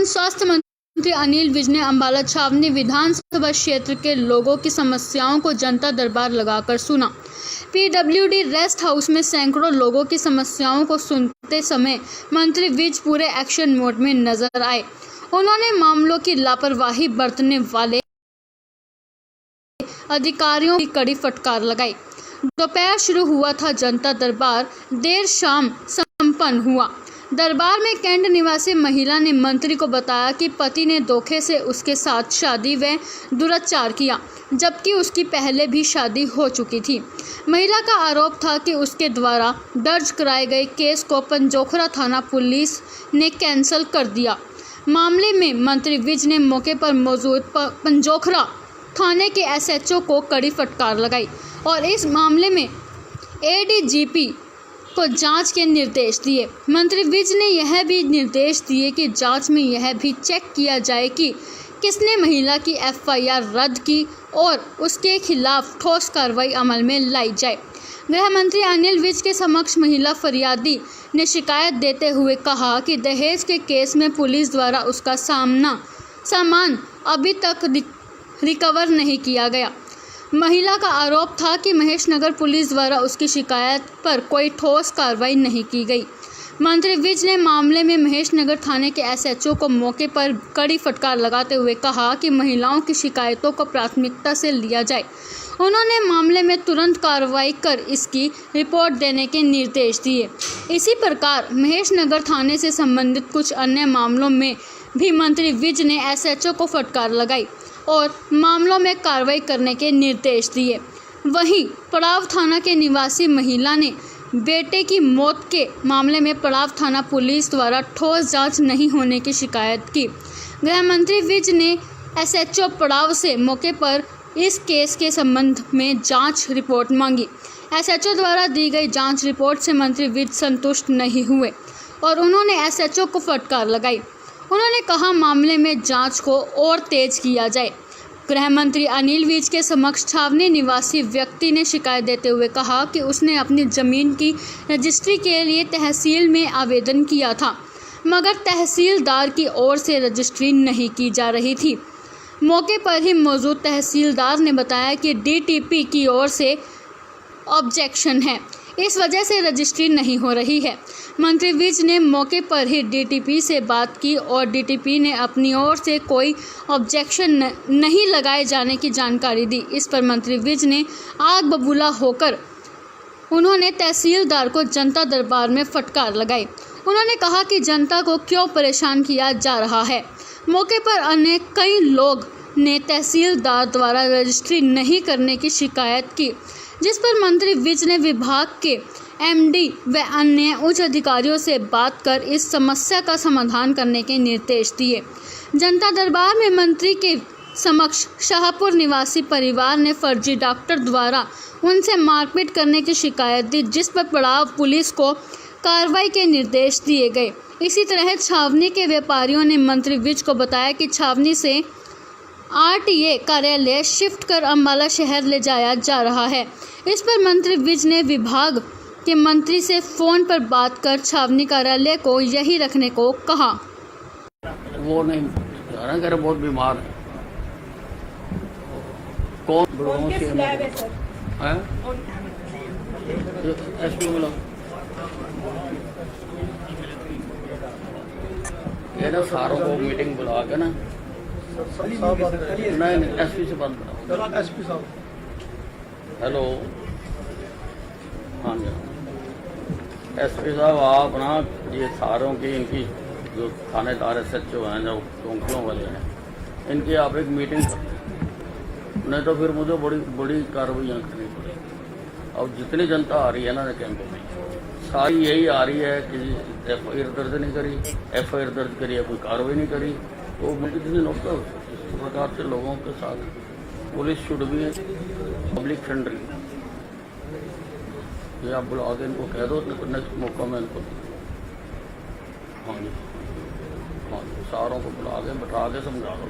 स्वास्थ्य मंत्री अनिल विज ने अम्बाला छावनी विधानसभा क्षेत्र के लोगों की समस्याओं को जनता दरबार लगाकर सुना। पीडब्ल्यूडी रेस्ट हाउस में सैकड़ों लोगों की समस्याओं को सुनते समय मंत्री विज पूरे एक्शन मोड में नजर आए। उन्होंने मामलों की लापरवाही बरतने वाले अधिकारियों की कड़ी फटकार लगाई। दोपहर शुरू हुआ था जनता दरबार, देर शाम संपन्न हुआ। दरबार में कैंट निवासी महिला ने मंत्री को बताया कि पति ने धोखे से उसके साथ शादी व दुराचार किया, जबकि उसकी पहले भी शादी हो चुकी थी। महिला का आरोप था कि उसके द्वारा दर्ज कराए गए केस को पंजोखरा थाना पुलिस ने कैंसिल कर दिया। मामले में मंत्री विज ने मौके पर मौजूद पंजोखरा थाने के एसएचओ को कड़ी फटकार लगाई और इस मामले में एडीजीपी को जांच के निर्देश दिए। मंत्री विज ने यह भी निर्देश दिए कि जांच में यह भी चेक किया जाए कि किसने महिला की एफआईआर रद्द की और उसके खिलाफ ठोस कार्रवाई अमल में लाई जाए। गृह मंत्री अनिल विज के समक्ष महिला फरियादी ने शिकायत देते हुए कहा कि दहेज के केस में पुलिस द्वारा उसका सामान अभी तक रिकवर नहीं किया गया। महिला का आरोप था कि महेश नगर पुलिस द्वारा उसकी शिकायत पर कोई ठोस कार्रवाई नहीं की गई। मंत्री विज ने मामले में महेश नगर थाने के एसएचओ को मौके पर कड़ी फटकार लगाते हुए कहा कि महिलाओं की शिकायतों को प्राथमिकता से लिया जाए। उन्होंने मामले में तुरंत कार्रवाई कर इसकी रिपोर्ट देने के निर्देश दिए। इसी प्रकार महेश नगर थाने से संबंधित कुछ अन्य मामलों में भी मंत्री विज ने एसएचओ को फटकार लगाई और मामलों में कार्रवाई करने के निर्देश दिए। वहीं पड़ाव थाना के निवासी महिला ने बेटे की मौत के मामले में पड़ाव थाना पुलिस द्वारा ठोस जांच नहीं होने की शिकायत की। गृह मंत्री विज ने एसएचओ पड़ाव से मौके पर इस केस के संबंध में जांच रिपोर्ट मांगी। एसएचओ द्वारा दी गई जांच रिपोर्ट से मंत्री विज संतुष्ट नहीं हुए और उन्होंने एसएचओ को फटकार लगाई। उन्होंने कहा मामले में जांच को और तेज किया जाए। गृह मंत्री अनिल विज के समक्ष छावनी निवासी व्यक्ति ने शिकायत देते हुए कहा कि उसने अपनी जमीन की रजिस्ट्री के लिए तहसील में आवेदन किया था, मगर तहसीलदार की ओर से रजिस्ट्री नहीं की जा रही थी। मौके पर ही मौजूद तहसीलदार ने बताया कि डीटीपी की ओर से ऑब्जेक्शन है, इस वजह से रजिस्ट्री नहीं हो रही है। मंत्री विज ने मौके पर ही डीटीपी से बात की और डीटीपी ने अपनी ओर से कोई ऑब्जेक्शन नहीं लगाए जाने की जानकारी दी। इस पर मंत्री विज ने आग बबूला होकर उन्होंने तहसीलदार को जनता दरबार में फटकार लगाई। उन्होंने कहा कि जनता को क्यों परेशान किया जा रहा है। मौके पर अन्य कई लोग ने तहसीलदार द्वारा रजिस्ट्री नहीं करने की शिकायत की, जिस पर मंत्री विज ने विभाग के एमडी व अन्य उच्च अधिकारियों से बात कर इस समस्या का समाधान करने के निर्देश दिए। जनता दरबार में मंत्री के समक्ष शाहपुर निवासी परिवार ने फर्जी डॉक्टर द्वारा उनसे मारपीट करने की शिकायत दी, जिस पर पड़ाव पुलिस को कार्रवाई के निर्देश दिए गए। इसी तरह छावनी के व्यापारियों ने मंत्री विज को बताया कि छावनी से आरटीए कार्यालय शिफ्ट कर अम्बाला शहर ले जाया जा रहा है। इस पर मंत्री विज ने विभाग के मंत्री से फोन पर बात कर छावनी कार्यालय को यही रखने को कहा। वो नहीं घर बहुत बीमार है। कौन है एसपी मिला ये ना सारों को मीटिंग बुला के ना नहीं एसपी से बात करो। एसपी साहब हेलो, हाँ जी एसपी साहब, आप ना ये सारों की इनकी जो थानेदार एसएचओ हैं, जो चौकियों वाले हैं, इनकी आप एक मीटिंग करते, नहीं तो फिर मुझे बड़ी बड़ी कार्रवाइयाँ करनी पड़ेगी। और जितनी जनता आ रही है ना कैंप में, सारी यही आ रही है कि एफआईआर दर्ज नहीं करी, एफआईआर दर्ज करी है कोई कार्रवाई नहीं करी। तो मुझे किसी नोट इस प्रकार से लोगों के साथ पुलिस शुड भी पब्लिक फ्रेंडली। ये आप बुला के इनको कह दो, नेक्स्ट मौका में इनको हाँ जी सारों को बुला के बैठा के समझा दो।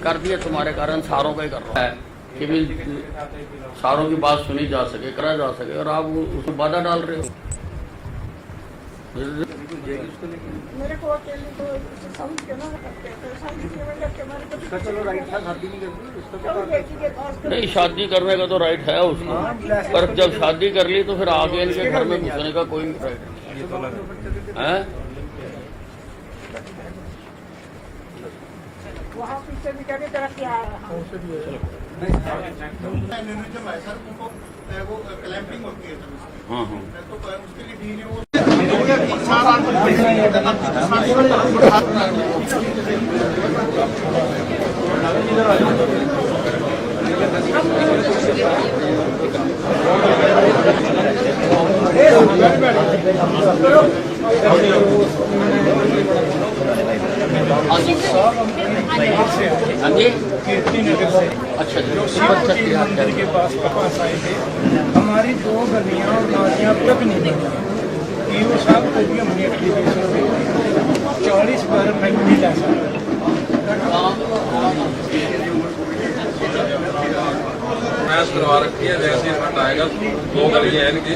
कर दिया तुम्हारे कारण सारों का ही कर रहा है। कि भी सारों की बात सुनी जा सके, करा जा सके, और आप उसमें बाधा डाल रहे हो। मेरे को अकेले को समझ के ना करते हैं, तो शादी के मतलब के हमारे को चलो राइट था, शादी नहीं करती उसको क्या बेटी के पास नहीं, शादी करने का तो राइट है उसको, पर जब शादी कर ली तो फिर आगे इनके घर में घुसने का कोई राइट है। वहाँ पीछे भी कहने तरह क्या है हाँ हाँ हाँ जी, अच्छा के पास आए थे। हमारी 2 गलियां और नालियां तक नहीं बनी। पीओ साहब को भी हमने एप्लीकेशन दी, 40 बार फैक्ट्री लाइसेंस मैच करवा रखी है। जैसे ही फंड आएगा 2 गलियां इनकी,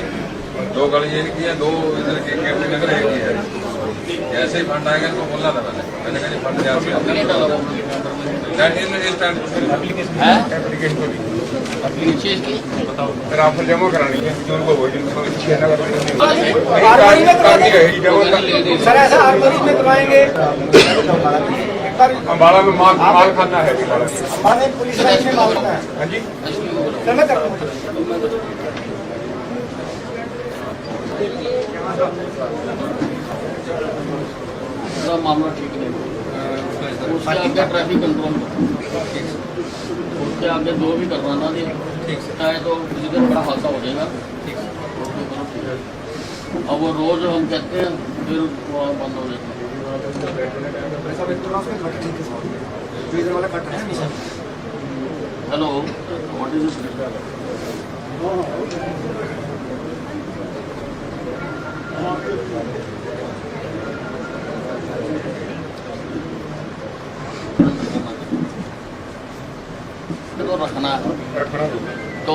2 गलियां इनकी है, 2 इधर की कैप्टन नगर एक ही है। जैसे ही फंड आएगा इनको बोलना था मैंने कहा फंड जैसे फिर आप जमा करानी है सर ऐसा हर मरीज में करवाएंगे। अम्बाड़ा में माल खाना है पुलिस लाइन में मांगता है। हाँ जी, सर मैं करता हूँ। मामला ठीक नहीं, उसके आगे ट्रैफिक कंट्रोल, उसके आगे जो भी करवाना थी चाहे तो किसी दिन बड़ा हादसा हो जाएगा। अब वो रोज हम कहते हैं फिर वो बंद हो जाता है। हेलो, व्हाट इज तो रखना है तो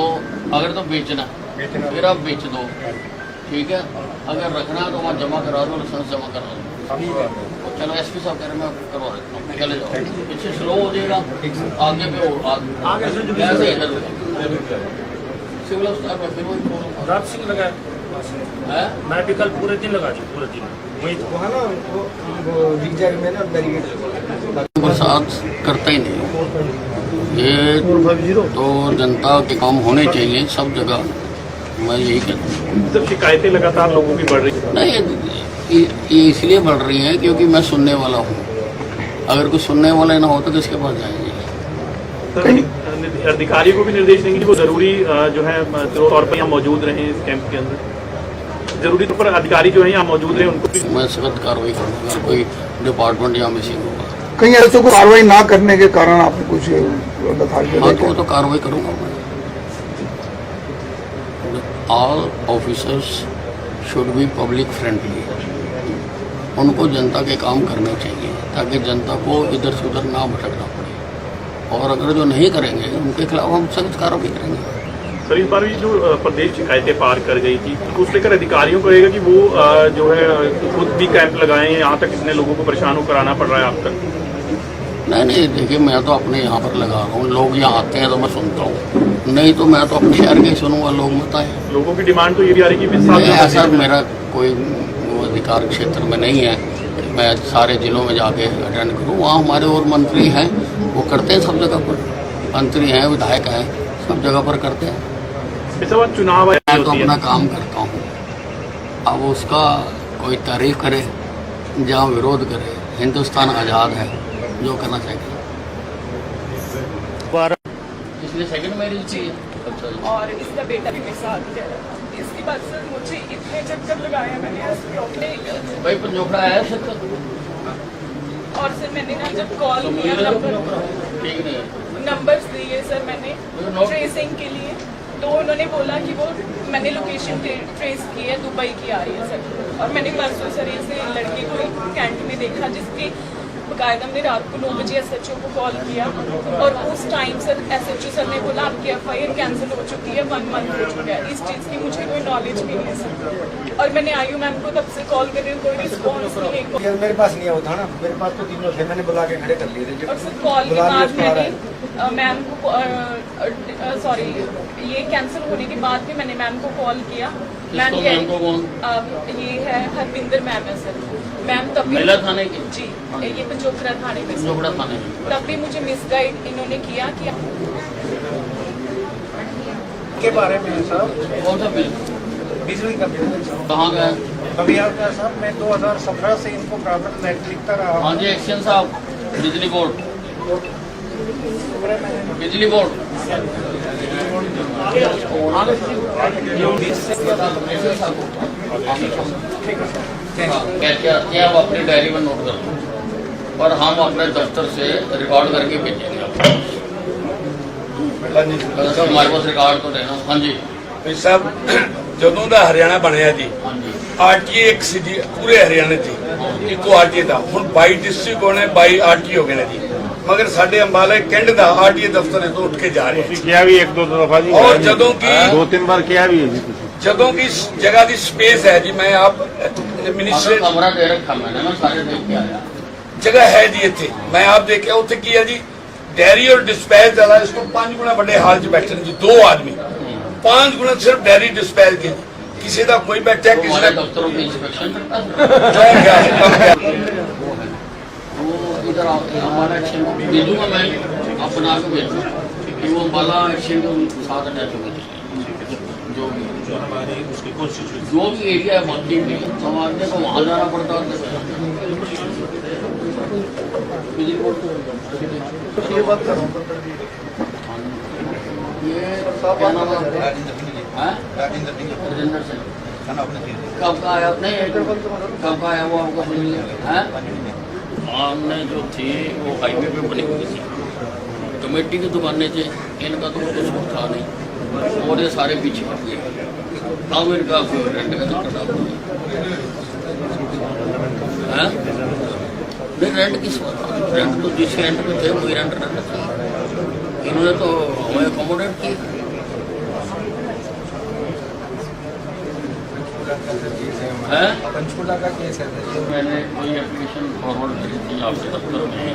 अगर तो बेचना फिर आप बेच दो, ठीक है। अगर रखना है तो वहाँ जमा करा दो, लाइसेंस जमा करा दो। चलो एसपी साहब कह रहे मैं करवा देता हूँ, चले जाओ। पीछे स्लो हो जाएगा, आगे पे हो आगे कैसे इधर सिविल अस्पताल में फिर वही रात सिंह लगाया है। मैं भी कल पूरे दिन लगा दी, पूरे दिन वही तो वहाँ ना वो रिजर्व में ना बैरिकेड बरसात करता ही नहीं। ये तो जनता के काम होने चाहिए सब जगह, मैं यही कहता हूँ। जब शिकायतें लगातार लोगों की बढ़ रही है, नहीं, ये इसलिए बढ़ रही हैं क्योंकि मैं सुनने वाला हूँ। अगर कोई सुनने वाला ना हो तो किसके पास जाएंगे। सर अधिकारी को भी निर्देश देंगे कि वो जरूरी जो है तौर पर यहाँ मौजूद रहें इस कैंप के अंदर, जरूरी तौर पर अधिकारी जो है यहाँ मौजूद रहे, उनको भी मैं सख्त कार्रवाई करूँगा अगर कोई डिपार्टमेंट यहाँ मिसिंग होगा। कहीं ऐसे को कार्रवाई ना करने के कारण आपने कुछ बता हाँ तो वो तो कार्रवाई करूँगा मैं। All officers should be public friendly, उनको जनता के काम करने चाहिए ताकि जनता को इधर से उधर ना भटकना पड़े, और अगर जो नहीं करेंगे उनके खिलाफ हम सख्त कार्रवाई करेंगे। सर इस बार भी जो प्रदेश शिकायतें पार कर गई थी तो उस लेकर अधिकारियों को रहेगा कि वो जो है खुद भी कैंप लगाए हैं, यहाँ तक इतने लोगों को परेशान होकर आना पड़ रहा है आप तक। नहीं, देखिए मैं तो अपने यहाँ पर लगा रहा हूँ, लोग यहाँ आते हैं तो मैं सुनता हूँ, नहीं तो मैं तो अपने शहर के ही सुनूंगा। लोग बताएं, लोगों की डिमांड तो ये भी आ रही है कि ऐसा मेरा कोई अधिकार क्षेत्र में नहीं है मैं सारे जिलों में जाके अटेंड करूँ। वहाँ हमारे और मंत्री हैं, वो करते हैं सब जगह पर, मंत्री हैं, विधायक हैं, सब जगह पर करते हैं। चुनाव मैं तो अपना काम करता हूँ, अब उसका कोई तारीफ करे जहाँ विरोध करे, हिंदुस्तान आज़ाद है, जो करना चाहिए। इसलिए सेकंड मैरिज चाहिए। अच्छा, और इसका बेटा भी मेरे साथ है। इसके बाद सर मुझे इतने चक्कर लगाए मैंने अपने भाई पंजोखड़ा है सर, और सर मैंने ना जब कॉल तो किया ठीक नहीं नंबर्स दिए सर मैंने ट्रेसिंग के लिए, तो उन्होंने बोला कि वो मैंने लोकेशन ट्रेस की है, दुबई की आ रही है सर। और मैंने परसों सर इस लड़के को कैंट में देखा जिसके बाकायदा हमने रात को 9 बजे SHO को कॉल किया और उस टाइम सर SHO सर ने बोला आपकी FIR कैंसिल हो चुकी है, 1 मंथ हो चुका है। इस चीज़ की मुझे कोई नॉलेज भी नहीं है सर, और मैंने आयु मैम को तब से कॉल कर रही हूँ, कोई रिस्पॉन्स नहीं है। यार मेरे पास नहीं होता ना, मेरे पास तो तीनों थे, मैंने बुला के खड़े कर लिए थे। और सर कॉल के बाद मैंने मैम को सॉरी ये कैंसिल होने के बाद भी मैंने मैम को कॉल किया। मैम ये है हरविंदर मैम है सर, मैम तब भी महिला थाने की जी ये पंजोखरा थाने में पंजोखरा थाने की तब भी मुझे मिसगाइड इन्होंने किया कि के बारे में साहब कौन सा बिल बिजली का बिल कहाँ गया? अभी आपका साहब मैं 2017 से इनको प्रॉब्लम लेटर लिखता रहा हूँ। हाँ जी, एक्शन साहब, बिजली बोर्ड बिजली बोर्ड क्या आप अपनी डायरी में नोट कर लो और हम अपने दफ्तर से रिकॉर्ड करके भेजेंगे आपको। हमारे पास रिकॉर्ड तो देना। हाँ जी साहब, ਜਦੋਂ ਦਾ ਹਰਿਆਣਾ ਬਣਿਆ ਜੀ हाँ जी ਆਰਟੀਏ ਇੱਕ ਸੀ ਜੀ ਪੂਰੇ ਹਰਿਆਣੇ 'ਚ ਇੱਕੋ ਆਰਟੀਏ ਦਾ। ਹੁਣ 22 ਡਿਸਟ੍ਰਿਕਟ ਹੋਣੇ, 22 ਆਰਟੀਏ ਹੋ ਗਏ ਨੇ ਜੀ, ਮਗਰ ਸਾਡੇ ਅੰਬਾਲਾ ਕੈਂਟ ਦਾ ਆਰਟੀਏ ਦਫ਼ਤਰ ਤੋਂ ਉੱਠ ਕੇ ਜਾ ਰਿਹਾ ਹੈ। ਕਿਹਾ ਵੀ 1-2 ਦਫਾ ਜੀ, ਔਰ ਜਦੋਂ ਕਿ 2-3 ਵਾਰ ਕਿਹਾ ਵੀ ਹੈ ਜੀ ਤੁਸੀਂ। ਜਦੋਂ ਕਿ ਜਗ੍ਹਾ ਦੀ ਸਪੇਸ ਹੈ ਜੀ, मैं आप मिनिस्टर कमरा दे रखा मैंने, मैं सारे देख के आया। जगह है जी ਇੱਥੇ, मैं आप देखिਆ ਉੱਥੇ ਕੀ ਹੈ ਜੀ, ਡੈਰੀ और डिस्पैच वाला इसको 5 गुना बड़े हाल 'ਚ बैठे ने जी, 2 आदमी 5 गुना सिर्फ डेयरी डिस्पैच के। किसी का कोई बैठा किसी का दफ्तरों की इंस्पेक्शन वो इधर हमारा एक्शन भेजूंगा मैं, अपना के भेजूंगा कि वो अम्बाला एक्शन के साथ अटैच हो गए जो हमारी उसकी कोशिश जो भी एरिया है बाकी भी समाजने को वहाँ जाना पड़ता है। बिजली बोर्ड ये क्या नाम है? राजेंद्र सिंह। कब का आया? नहीं कब का आया वो आपको है? सामने जो थी वो हाईवे पे बनी हुई थी, कमेटी की दुकानें थी, इनका तो कुछ था नहीं और ये सारे पीछे हट गए। अब इनका रेंट का चक्कर डाल दिया। नहीं रेंट किस रेंट तो जिस रेंट पे थे वही रेंट रहना चाहिए, इन्होंने तो हमें अकोमोडेट किया। पंचकूला का केस है। मैंने कोई एप्लीकेशन फॉरवर्ड करी थी आपके दफ्तर में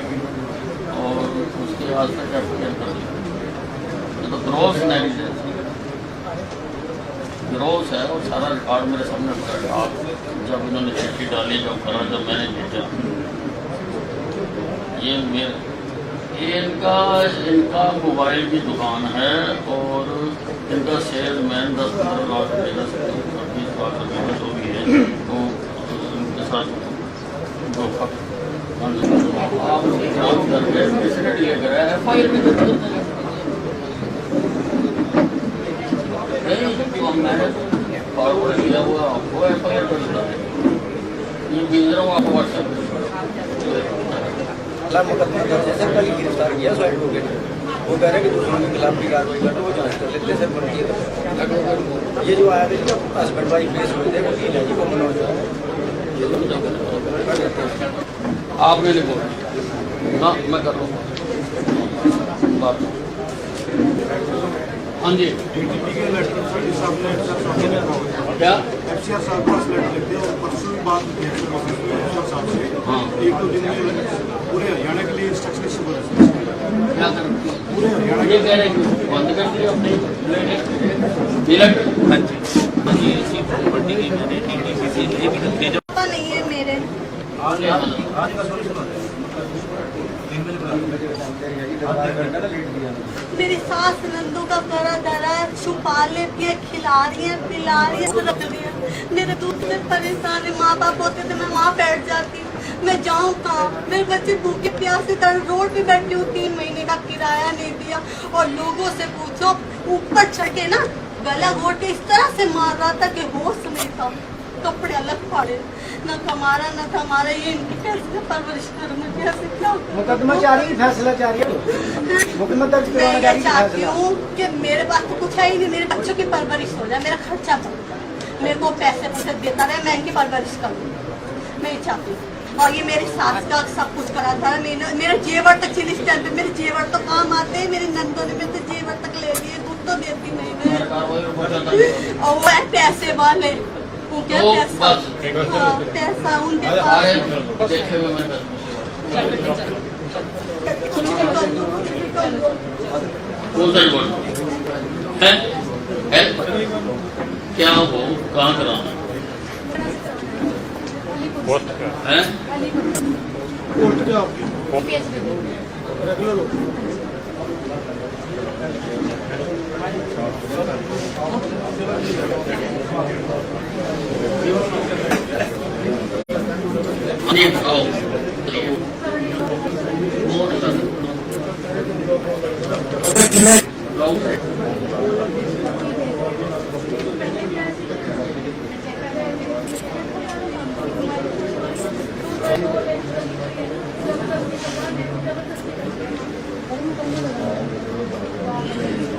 और उसके आज तक एफआईआर कर दी। तो ग्रॉस नेग्लिजेंस ग्रॉस है और सारा रिकॉर्ड मेरे सामने पड़ा था। जब इन्होंने चिट्ठी डाली, जब करा, जब मैंने भेजा, ये मेरे इनका मोबाइल की दुकान है और इनका सेल्समैन 10-15 लाख रुपये का 20 लाख रुपये का जो भी है तो उनके साथ धोखा आप लोग काम कर रहे हैं, प्रेसिडेंट लेकर आए FIR में नहीं तो मैंने फॉरवर्ड किया हुआ आपको FIR कर दिया। ये भेज रहा हूँ आपको व्हाट्सएप मुकदमा दर्ज है सर, कल गिरफ्तार किया सो एडवोकेट, वो कह रहे हैं कि दूसरों के खिलाफ भी कार्रवाई कर, वो जांच कर लेते सर बनती है। ये जो आया था हस्बैंड वाइफ केस हुए थे, वकील है जी वो मनोज, आपने लिखो ना, मैं कर रहा हूँ बात। हाँ जी क्या FCR साहब पास लेटर लिख दिया और परसों भी बात की साहब से। हाँ 1-2 दिन में पूरे हरियाणा के लिए इंस्ट्रक्शन इशू हो रहे हैं। क्या कर पूरे हरियाणा ये कह रहे हैं बंद कर दिया अपने मिलट। हाँ जी इसी प्रॉपर्टी की मैंने TTC से ले भी रखी जो नहीं है मेरे मेरी सास नंदू का करा धरा छुपा लेती है, खिला रही है, पिला रही है, रख रही है। मेरे दूध से परेशान है, माँ बाप होते तो मैं वहाँ बैठ जाती, मैं जाऊँ कहाँ? मेरे बच्चे भूखे प्यासे तर रोड पे बैठी हूँ, 3 महीने का किराया नहीं दिया और लोगों से पूछो ऊपर चढ़े ना गला घोट के इस तरह से मार रहा था कि होश नहीं था, कपड़े अलग फाड़े, न कमारा न हमारा। ये इनकी कैसे परवरिश करूँ मैं, कैसे क्या? मुकदमा जारी, फैसला जारी है, मुकदमा दर्ज मैं करवाना ये जारी, चाहती फैसला। हूँ कि मेरे पास तो कुछ है ही नहीं, मेरे बच्चों की परवरिश हो जाए, मेरा खर्चा बढ़ जाए, मेरे को पैसे देता रहे, मैं इनकी परवरिश करूँ, मैं ये चाहती हूँ। और ये मेरी सास का सब कुछ करा था। मेरा जेवर तक इस टाइम पे मेरे जेवर तो काम आते हैं, मेरी नंदों ने मेरे से जेवर तक ले लिए, दूध तो देती नहीं मैं। और वो है पैसे वाले, वो क्या पैसा, हाँ, पैसा उनके पास। क्या हो कहाँ कराना है? पोस्ट क्या आपकी रेगुलर हो?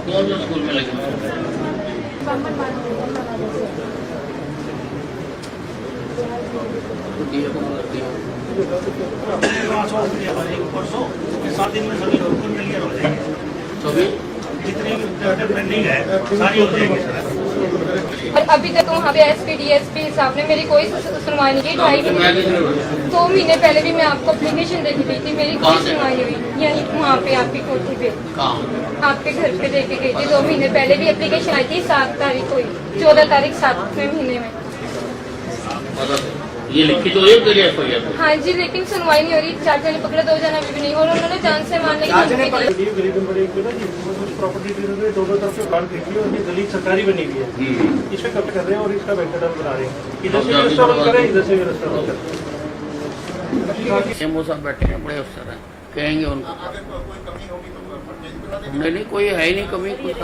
कौन सा स्कूल में लगे? सात दिन में सभी बिल्कुल क्लियर हो जाएंगे, जितनी पेंडिंग है सारी हो जाएगी सर। और अभी तक वहाँ पे एसपी डीएसपी साहब ने मेरी कोई सुनवाई नहीं की। 2 महीने पहले भी मैं आपको एप्लीकेशन दे के गई थी, मेरी कोई सुनवाई नहीं हुई। यही वहाँ पे आपकी कोठी पे आपके घर पे दे के गई थी। 2 महीने पहले भी एप्लीकेशन आई थी, 7 तारीख को, 14 तारीख 7वें महीने में। ये लिखी तो एक जगह FIR? हाँ जी, लेकिन सुनवाई नहीं हो रही। 4 जने पकड़े, 2 जने अभी भी नहीं, और उन्होंने जान से मारने की धमकी दी। प्रॉपर्टी दोनों तरफ से बाढ़ देखी और ये गली सरकारी बनी हुई है, इसमें कब्जा कर रहे हैं और इसका वेंटिलेटर बना रहे हैं। इधर से रेस्टोरेंट कर रहे हैं, इधर से रेस्टोरेंट कर रहे हैं। साहब बैठे हैं, बड़े अफसर हैं, कहेंगे उनको। नहीं कोई है ही नहीं कमी कुछ।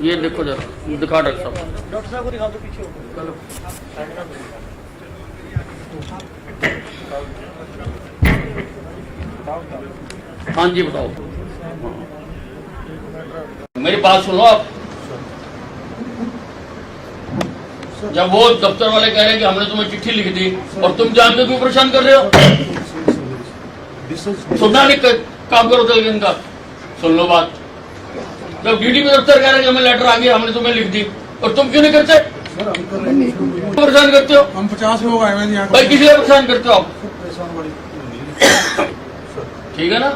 ये देखो जरा, दिखा डॉक्टर साहब। डॉक्टर साहब को दिखा दो पीछे। हाँ जी बताओ। मेरी बात सुनो आप। जब वो दफ्तर वाले कह रहे हैं कि हमने तुम्हें चिट्ठी लिख दी और तुम जानते क्यों परेशान कर रहे हो? सुनना नहीं, काम करो चल इनका, सुन लो बात। जब डीडी में दफ्तर कह रहे हैं कि हमें लेटर आ गया, हमने तुम्हें लिख दी, और तुम क्यों नहीं करते? परेशान करते हो? हम 50 लोग आए हैं यहाँ भाई, किस लिए परेशान करते हो आप? ठीक है ना,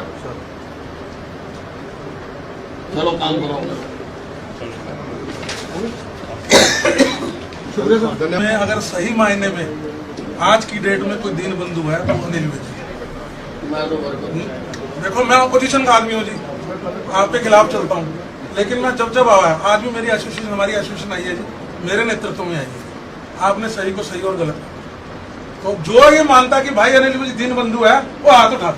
चलो काम करो। मैं अगर सही मायने में आज की डेट में कोई दीन बंधु है तो अनिल विज। देखो मैं अपोजिशन का आदमी हूँ जी, आपके खिलाफ चलता हूँ, लेकिन मैं जब आया, आज भी मेरी एसोसिएशन, हमारी एसोसिएशन आई है जी, मेरे नेतृत्व में आई है। आपने सही को सही और गलत, तो जो ये मानता कि भाई अनिल विज दीन बंधु है वो हाथ उठा दो।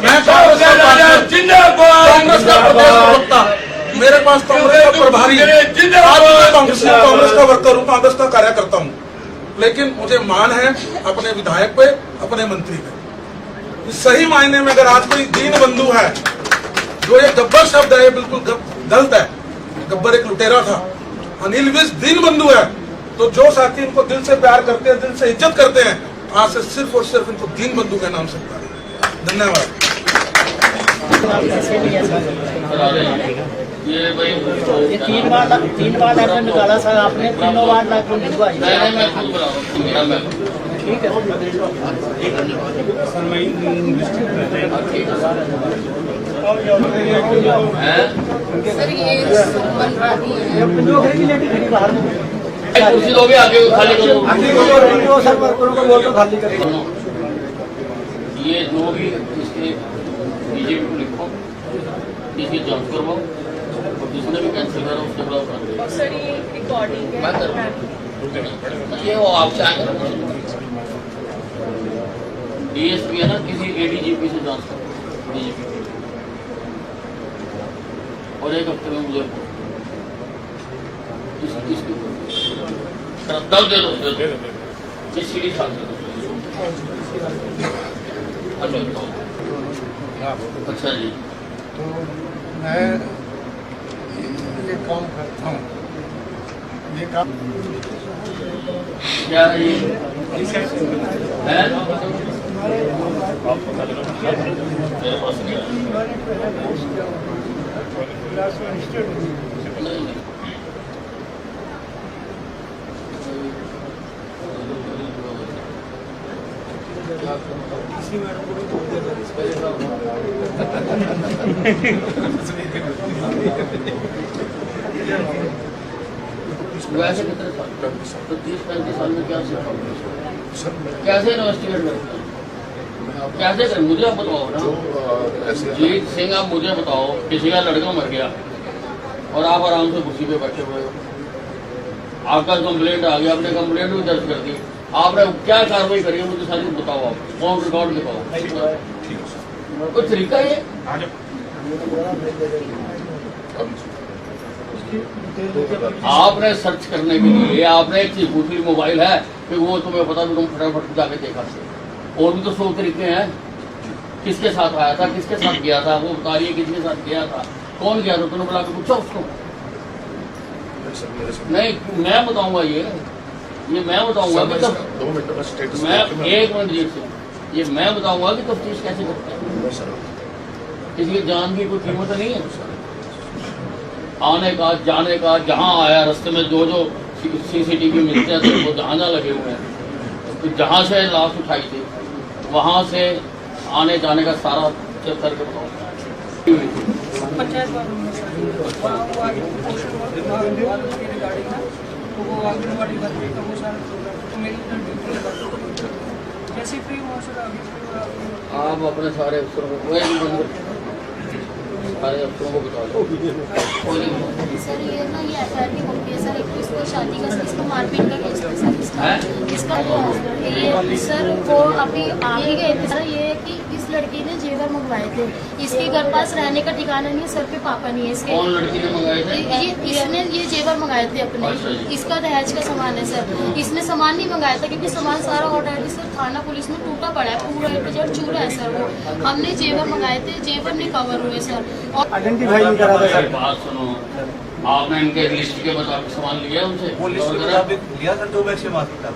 मैं कांग्रेस का प्रवक्ता, मेरे पास कांग्रेस का प्रभारी, कांग्रेस का वर्कर हूँ, कांग्रेस का कार्यकर्ता हूँ, लेकिन मुझे मान है अपने विधायक पे, अपने मंत्री पे। इस सही मायने में अगर आज कोई दीन बंधु है, जो ये गब्बर शब्द है ये बिल्कुल गलत है। गब्बर एक लुटेरा था, अनिल विज दीन बंधु है। तो जो साथी इनको दिल से प्यार करते हैं, दिल से इज्जत करते हैं, आज से सिर्फ और सिर्फ इनको दीन बंधु का नाम सकता है। धन्यवाद। ये भाई 3 बार आपने निकाला सर, आपने 3 बार मैं खुद मैं खुद बना रहा हूँ। ठीक है सर, ये कुर्सी दोगे आगे खाली करो। सर वर्करों को बोल दो खाली कर। ये जो भी इसके बीजेपी को लिखो, इसकी जांच करवाओ, और जिसने भी कैंसिल करा उसके खिलाफ और सर ये रिकॉर्डिंग है, मैं करूँ ये वो आपसे आएगा। DSP है ना, किसी ADGP से जांच करो, DGP, और 1 हफ्ते में मुझे दल दे दो, CD साथ दे दो। अच्छा जी, तो मैं ये काम करता हूँ। ये काम क्या है ये? है? मेरे पास नहीं है। नहीं, नहीं। वैसे कितने साल? तो 30-35 साल में क्या सीखा? कैसे इन्वेस्टिगेट करते हैं? कैसे करें? मुझे आप बताओ ना। जीत सिंह, आप मुझे बताओ, किसी का लड़का मर गया और आप आराम से कुर्सी पे बैठे हुए हो, आपका कंप्लेंट आ गया, आपने कंप्लेंट भी दर्ज कर दी, आपने क्या कार्रवाई करी है मुझे सारी बताओ। आप ऑन रिकॉर्ड दिखाओ, कोई तरीका है? आपने सर्च करने के लिए आपने एक चीज पूछ ली, मोबाइल है कि वो तुम्हें पता भी, तुम फटाफट जाके देखा। और भी तो 100 तरीके हैं। किसके साथ आया था, किसके साथ गया था, वो बता रही है किसके साथ गया था, कौन गया था, तुमने बुला के पूछा उसको? नहीं, मैं बताऊंगा ये मैं बताऊंगा कि मैं 1 मिनट जी से ये मैं बताऊंगा कि तफ्तीश कैसे करते हैं। किसी की जान की कोई कीमत नहीं है। आने का, जाने का, जहाँ आया रास्ते में जो CCTV मिलते हैं तो वो जहाँ लगे हुए हैं, तो जहाँ से लाश उठाई थी वहाँ से आने जाने का सारा चेक करके बताऊंगा। पंचायत तो वो आंगनबाड़ी घर पे तो वो सर तो मेरी जैसे फ्री हुआ सर आप अपने सारे अफसरों को सारे अफसरों को बता दो। सर ये ना ये FIR की कॉपी है सर, एक तो इसको शादी का, इसको मारपीट का केस है सर, इसका ये सर वो अभी आ ही गए थे सर। ये है कि इस लड़की ने जेवर मंगवाए थे, इसके घर पास रहने का ठिकाना नहीं है, सर पे पापा नहीं है इसके। कौन लड़की ने मंगाए थे? इसने ये जेवर मंगाए थे अपने, इसका दहेज का सामान है सर। इसने सामान नहीं मंगाया था क्योंकि सामान सारा ऑलरेडी सर थाना पुलिस में टूटा पड़ा है, पूरा बजट चूरा है सर। वो हमने जेवर मंगाए थे, जेवर नहीं कवर हुए सर। और आइडेंटिफाई नहीं करा था सर। बात सुनो, आपने इनके लिस्ट के मुताबिक सामान लिया उनसे? वो लिस्ट के मुताबिक लिया सर, जो मैक्सिमम आता था,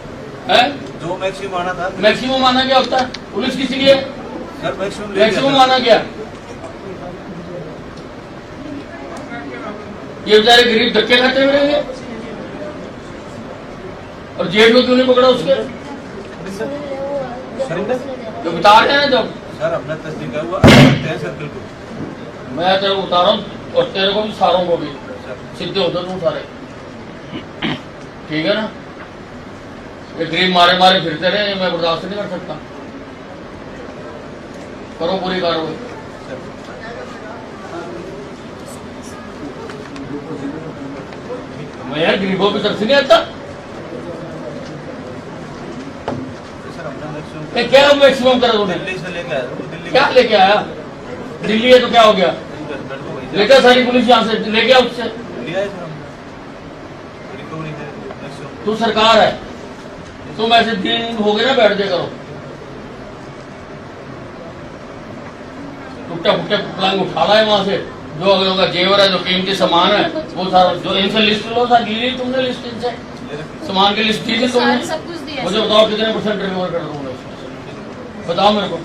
है जो मैक्सिमम आना था। मैक्सिमम आना क्या होता है? पुलिस किसी लिए सर मैक्सिमम मैक्सिमम आना क्या? ये बेचारे गरीब धक्के खाते हुए रहेंगे और जेल में क्यों नहीं पकड़ा उसके? जो बता रहे हैं जब सर अपना तस्दीक है वो हैं सर बिल्कुल। मैं तेरे को बता रहा हूँ और तेरे को भी, सारों को भी सीधे होते तुम सारे, ठीक है ना? ये गरीब मारे मारे फिरते रहे, मैं बर्दाश्त नहीं कर सकता। करो पूरी कार्रवाई। मैं यार गरीबों की तरफ से नहीं आता। क्या मैक्सिमम करा तुमने? दिल्ली से लेके आया, क्या लेके आया? दिल्ली है तो क्या हो गया? लेकर सारी पुलिस यहाँ से ले गया उससे। तू सरकार है, तुम ऐसे दिन हो गए ना, बैठ जाए करो। टुकटा फुकटा पलंग उठा ला है वहां से, जो अगर उनका जेवर है, जो कीमती सामान है, वो सारा जो इनसे लिस्ट लो। सारी ली तुमने लिस्ट इनसे, सामान की लिस्ट दी थी तुमने? सब कुछ दिया। मुझे बताओ कितने % रिकवर कर दूंगा? बताओ मेरे को,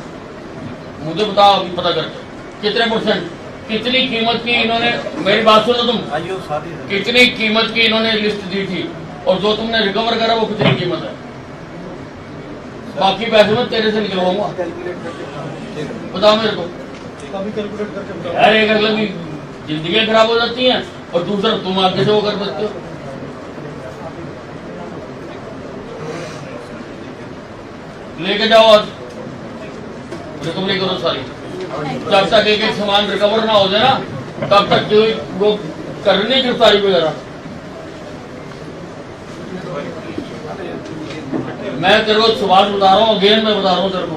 मुझे बताओ अभी पता करके कितने %, कितनी कीमत की इन्होंने, मेरी बात सुनो तुम, कितनी कीमत की इन्होंने लिस्ट दी थी और जो तुमने रिकवर करा वो कितनी कीमत है? बाकी पैसे मैं तेरे से निकलवाऊंगा, बताओ मेरे को। यार एक अगले की जिंदगी खराब हो जाती हैं और दूसरा तुम आगे से वो कर सकते हो। लेके जाओ आज, रिकवरी करो सारी। जब तक एक एक सामान रिकवर ना हो जाए ना, तब तक कोई वो करनी गिरफ्तारी वगैरह। मैं तेरे को सवाल बता रहा हूँ, अगेन मैं बता रहा हूँ तेरे को।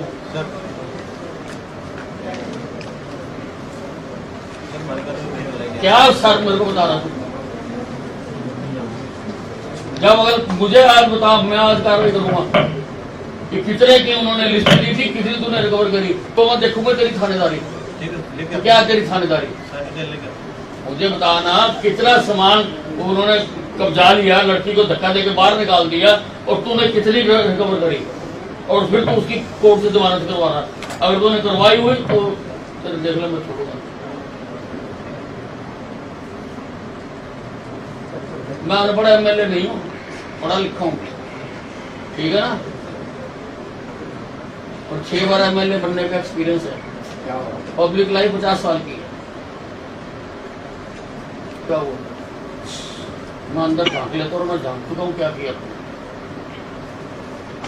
क्या सर मेरे को बता रहा हूँ? जब अगर मुझे आज बताओ, मैं आज कार्रवाई करूंगा कि कितने की उन्होंने लिस्ट दी थी, कितनी तूने रिकवर करी, तो मैं देखूंगा तेरी थानेदारी। तो क्या तेरी थानेदारी? मुझे बताना कितना सामान उन्होंने कब्जा लिया, लड़की को धक्का देके बाहर निकाल दिया, और तूने कितनी रिकवर करी, और फिर तू उसकी कोर्ट से जमानत करवा रहा। अगर तूने करवाई हुई तो तेरे देख लो मैं छोड़ूंगा। मैं अनपढ़ एमएलए नहीं हूँ, पढ़ा लिखा हूँ, ठीक है ना, और 6 बार एमएलए बनने का एक्सपीरियंस है। पब्लिक लाइफ 50 साल की है। क्या हुआ? मैं अंदर झांक लेता और मैं झांक चुका हूँ क्या किया तुमने,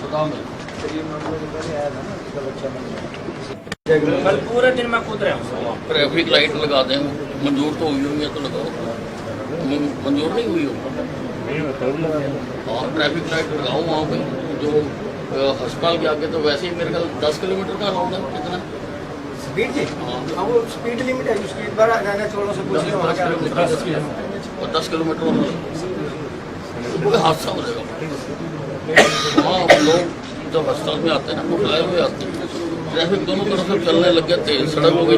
बताओ मेरे। कल पूरे दिन मैं कूद रहा हूँ। ट्रैफिक लाइट लगा दें, मंजूर तो हुई होंगी तो लगाओ, मंजूर नहीं हुई होगी। हाँ, ट्रैफिक लाइट लगाओ वहाँ पे, जो अस्पताल के आगे तो वैसे ही मेरे ख्याल 10 किलोमीटर का अलाउड है। कितना स्पीड जी? हाँ, वो स्पीड लिमिट है, स्पीड बढ़ा जाना छोड़ो से पूछ लो। 10 किलोमीटर कोई हादसा हो जाएगा। हाँ, लोग जब अस्पताल में आते हैं ना, वो बुलाए हुए आते हैं, ट्रैफिक दोनों तरफ से चलने लग गए, तेज सड़क हो गई।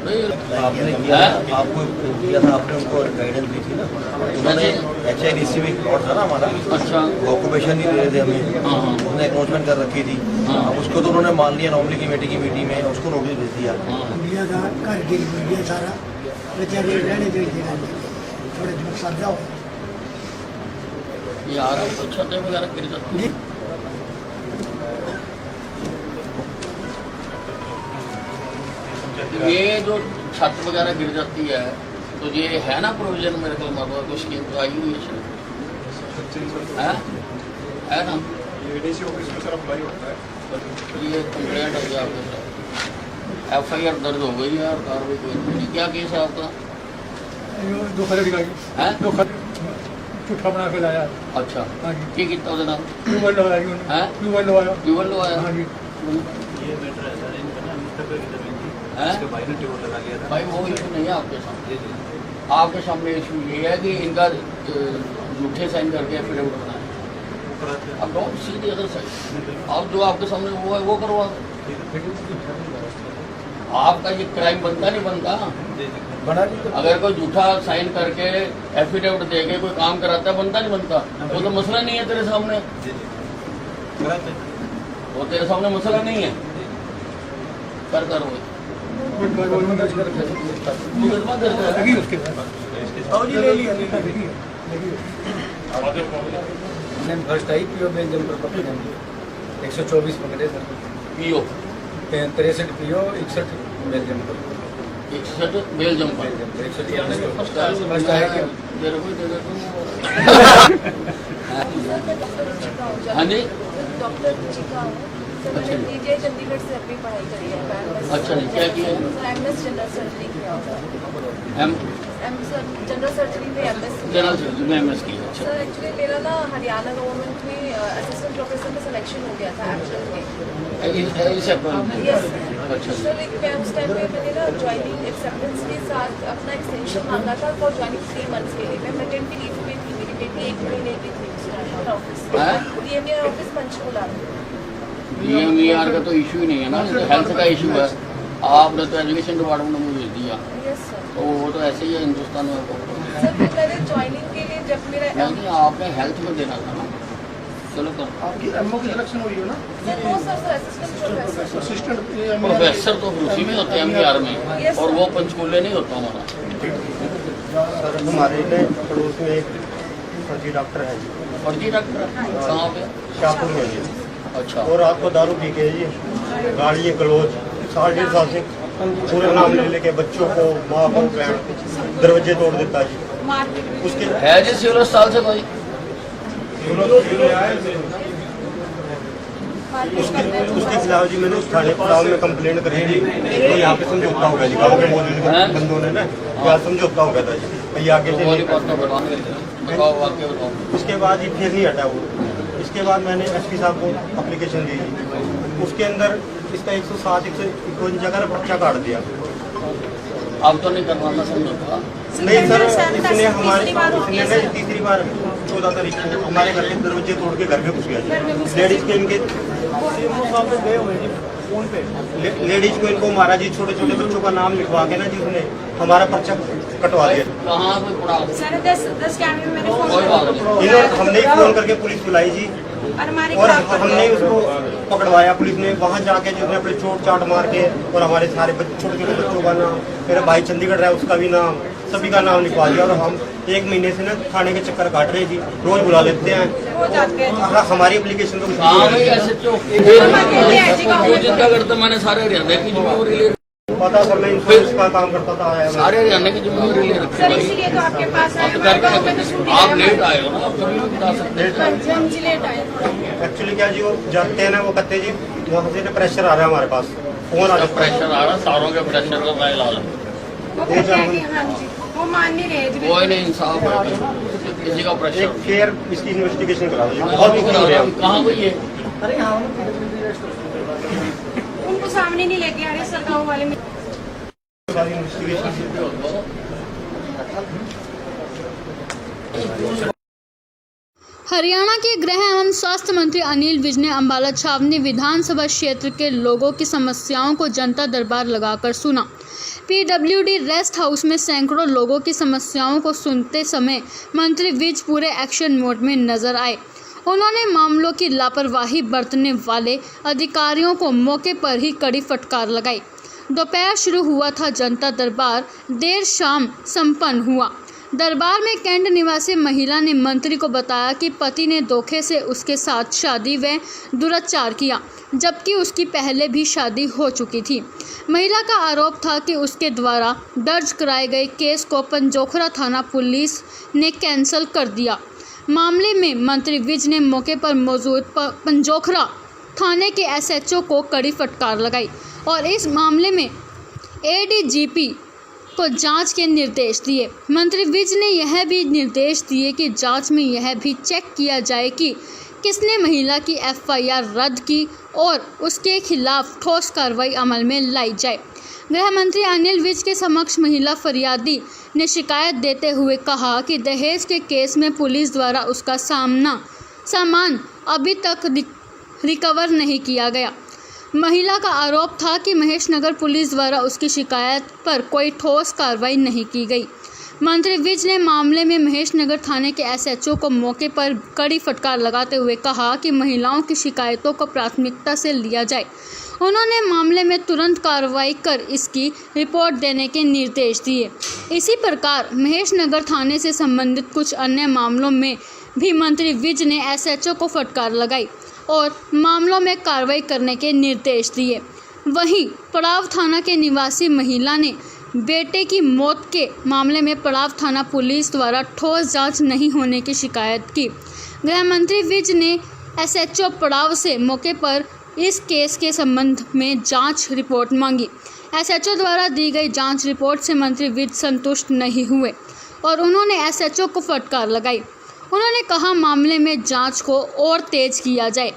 आपने किया, आपको किया था, आपने उनको गाइडेंस दी थी ना, उन्होंने HIDC में एक प्लॉट था ना हमारा। अच्छा। ऑक्यूपेशन नहीं दे रहे थे हमें, उसने अनाउंसमेंट कर रखी थी। अब उसको तो उन्होंने मान लिया, नॉर्मली कमेटी की मीटिंग में उसको नोटिस दे दिया। घर गिर गया सारा, बेचारे रहने दे थोड़े दिन सजा हो यार, तो छतें वगैरह गिर जाती हैं। ये जो छत वगैरह गिर जाती है तो ये है ना प्रोविजन, मेरे को मतलब कुछ स्कीम तो आई हुई है ना। ADC ऑफिस में सर अप्लाई होता है। ये कंप्लेंट हो गया आपके साथ, FIR दर्ज हो गई है और कार्रवाई कोई नहीं। क्या केस है आपका? 2 खत दिखाई है, 2 खत झूठा बना के लाया। अच्छा, हाँ जी। की कितना देना? ट्यूबवेल लगाया, ट्यूबवेल लगाया। हाँ जी। भाई वो इशू नहीं है आपके सामने। आपके सामने इशू ये है कि इनका झूठे साइन करके एफिडेविट बनाया। अब don't see the other side, आप जो आपके सामने वो है वो करवा। आपका ये क्राइम बनता नहीं बनता? अगर कोई झूठा साइन करके एफिडेविट दे के कोई काम कराता है, बनता नहीं बनता? वो तो मसला नहीं है तेरे सामने, वो तेरे सामने मसला नहीं है। कर वो मुकदमा दर्ज लगी उसके फर्स्ट आई पीओ बेल्जियम पर 124 पकड़े सर। पीओ 63 पीओ 61 बेल्जियम पर 61 बेल्जियम पर 124 हाँ जी। डॉक्टर रुचिका हूँ। सर, मैंने PGI चंडीगढ़ से अपनी पढ़ाई करी है। अच्छा नहीं, क्या किया? MS जनरल सर्जरी किया होगा। जनरल सर्जरी में MS। जनरल सर्जरी में MS किया। अच्छा सर, एक्चुअली मेरा ना हरियाणा गवर्नमेंट में असिस्टेंट प्रोफेसर में सिलेक्शन हो गया था एक्चुअल में। इस अप्रैल। यस अच्छा सर, लेकिन मैं उस टाइम पे मैंने ना ज्वाइनिंग एक्सेप्टेंस के साथ अपना एक्सटेंशन मांगा था फॉर ज्वाइनिंग 3 मंथ्स के लिए। मैं मैटरनिटी लीव पे थी, मेरी बेटी 1 महीने की थी उस time office. DMER office Panchkula में। DMER का तो इशू ही नहीं है ना, हेल्थ का इशू है। आपने तो एजुकेशन डिपार्टमेंट में भेज दिया। Yes sir. तो वो तो ऐसे ही है हिंदुस्तान में। सर, फिर मैंने ज्वाइनिंग के लिए जब मेरा नहीं, आपने हेल्थ में देना था ना। चलो कर, आपकी MO की सिलेक्शन हुई है ना? सर वो सर असिस्टेंट असिस्टेंट प्रोफेसर तो उसी में होते हैं MER में, और वो पंचकूले नहीं होता हमारा। सर हमारे पड़ोस में एक फर्जी डॉक्टर है जी। फर्जी डॉक्टर कहाँ पे? शाहपुर में जी। अच्छा। और रात को दारू पी के जी गाड़ी क्लोज 1.5 साल से पूरे नाम ले लेके बच्चों को, माँ को, दरवाजे तोड़ देता जी। उसके है जी सिविल अस्पताल से कोई? उसके खिलाफ जी मैंने उस थाने पड़ाव में कंप्लेंट करी थी। तो यहाँ पे समझौता हो गया जी, गाँव में मौजूद बंदों ने ना यहाँ समझौता हो गया था जी, ये आगे से उसके बाद ही फिर नहीं हटा वो। इसके बाद मैंने SP साहब को एप्लीकेशन दी जी, उसके अंदर इसका 107 151 जगह पर्चा काट दिया। अब तो नहीं करवाना समझौता? नहीं सर, इसने हमारे तीसरी बार 14 तारीख को हमारे घर के दरवाजे तोड़ के घर में घुस गया जी। लेडीज के इनके गए हुए जी, फोन पे लेडीज को इनको मारा जी, छोटे छोटे बच्चों का नाम लिखवा के ना जी उसने हमारा पर्चा कटवा दिया। कहाँ पे पड़ा? सर 10 कैमरे में मैंने कोई बात नहीं। इन्होंने हमने ही फोन करके पुलिस बुलाई जी और हमारे और हमने उसको पकड़वाया। पुलिस ने वहाँ जाके जिसने अपने चोट चाट मार के और हमारे सारे छोटे छोटे बच्चों का नाम, मेरा भाई चंडीगढ़ रहा है उसका भी नाम, सभी का नाम लिखवा दिया। और हम 1 महीने से ना थाने के चक्कर काट रहे जी, रोज बुला लेते हैं। हमारी एप्लीकेशन को जितना करते मैंने सारे हरियाणा की जिम्मेवारी ले पता सर, मैं इंश्योरेंस का काम करता था। सारे हरियाणा की जिम्मेवारी ले रखी सर है। इसीलिए तो आपके पास आए। आप लेट आए हो ना, आप कभी भी बता सकते हैं। हम जी लेट आए। एक्चुअली क्या जी, वो जाते हैं ना, वो कहते हैं जी वहाँ से ना प्रेशर आ रहा है हमारे पास, फोन आ रहा है। प्रेशर आ रहा है, सारों के प्रेशर का मैं इलाज है। वो कहते हैं कि हाँ जी, वो मान नहीं रहे जी। कोई नहीं, इंसाफ है, किसी का प्रेशर एक फेयर इसकी इन्वेस्टिगेशन करा दीजिए, बहुत दुखी हो रहे हैं। कहाँ हुई है? उनको सामने नहीं लेके आ रहे सर, गाँव वाले में सारी इन्वेस्टिगेशन हरियाणा के गृह एवं स्वास्थ्य मंत्री अनिल विज ने अम्बाला छावनी विधानसभा क्षेत्र के लोगों की समस्याओं को जनता दरबार लगाकर सुना। पीडब्ल्यूडी रेस्ट हाउस में सैकड़ों लोगों की समस्याओं को सुनते समय मंत्री विज पूरे एक्शन मोड में नजर आए। उन्होंने मामलों की लापरवाही बरतने वाले अधिकारियों को मौके पर ही कड़ी फटकार लगाई। दोपहर शुरू हुआ था जनता दरबार, देर शाम संपन्न हुआ। दरबार में कैंट निवासी महिला ने मंत्री को बताया कि पति ने धोखे से उसके साथ शादी व दुराचार किया, जबकि उसकी पहले भी शादी हो चुकी थी। महिला का आरोप था कि उसके द्वारा दर्ज कराए गए केस को पंजोखरा थाना पुलिस ने कैंसिल कर दिया। मामले में मंत्री विज ने मौके पर मौजूद पंजोखरा थाने के एसएचओ को कड़ी फटकार लगाई और इस मामले में एडीजीपी को जांच के निर्देश दिए। मंत्री विज ने यह भी निर्देश दिए कि जांच में यह भी चेक किया जाए कि किसने महिला की एफआईआर रद्द की और उसके खिलाफ ठोस कार्रवाई अमल में लाई जाए। गृह मंत्री अनिल विज के समक्ष महिला फरियादी ने शिकायत देते हुए कहा कि दहेज के केस में पुलिस द्वारा उसका सामान अभी तक रिकवर नहीं किया गया। महिला का आरोप था कि महेशनगर पुलिस द्वारा उसकी शिकायत पर कोई ठोस कार्रवाई नहीं की गई। मंत्री विज ने मामले में महेशनगर थाने के एसएचओ को मौके पर कड़ी फटकार लगाते हुए कहा कि महिलाओं की शिकायतों को प्राथमिकता से लिया जाए। उन्होंने मामले में तुरंत कार्रवाई कर इसकी रिपोर्ट देने के निर्देश दिए। इसी प्रकार महेशनगर थाने से संबंधित कुछ अन्य मामलों में भी मंत्री विज ने एसएचओ को फटकार लगाई और मामलों में कार्रवाई करने के निर्देश दिए। वहीं पड़ाव थाना के निवासी महिला ने बेटे की मौत के मामले में पड़ाव थाना पुलिस द्वारा ठोस जांच नहीं होने की शिकायत की। गृह मंत्री विज ने एसएचओ पड़ाव से मौके पर इस केस के संबंध में जांच रिपोर्ट मांगी। एसएचओ द्वारा दी गई जांच रिपोर्ट से मंत्री विज संतुष्ट नहीं हुए और उन्होंने एसएचओ को फटकार लगाई। उन्होंने कहा मामले में जांच को और तेज किया जाए।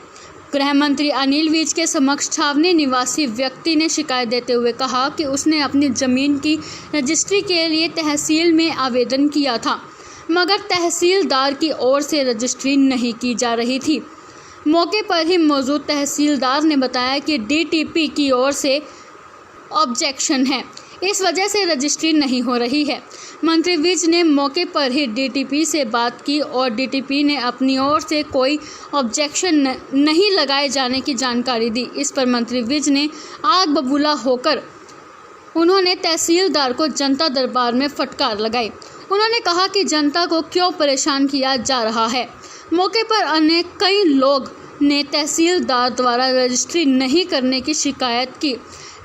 गृह मंत्री अनिल विज के समक्ष छावनी निवासी व्यक्ति ने शिकायत देते हुए कहा कि उसने अपनी जमीन की रजिस्ट्री के लिए तहसील में आवेदन किया था, मगर तहसीलदार की ओर से रजिस्ट्री नहीं की जा रही थी। मौके पर ही मौजूद तहसीलदार ने बताया कि डीटीपी की ओर से ऑब्जेक्शन है, इस वजह से रजिस्ट्री नहीं हो रही है। मंत्री विज ने मौके पर ही डीटीपी से बात की और डीटीपी ने अपनी ओर से कोई ऑब्जेक्शन नहीं लगाए जाने की जानकारी दी। इस पर मंत्री विज ने आग बबूला होकर उन्होंने तहसीलदार को जनता दरबार में फटकार लगाई। उन्होंने कहा कि जनता को क्यों परेशान किया जा रहा है। मौके पर अन्य कई लोग ने तहसीलदार द्वारा रजिस्ट्री नहीं करने की शिकायत की,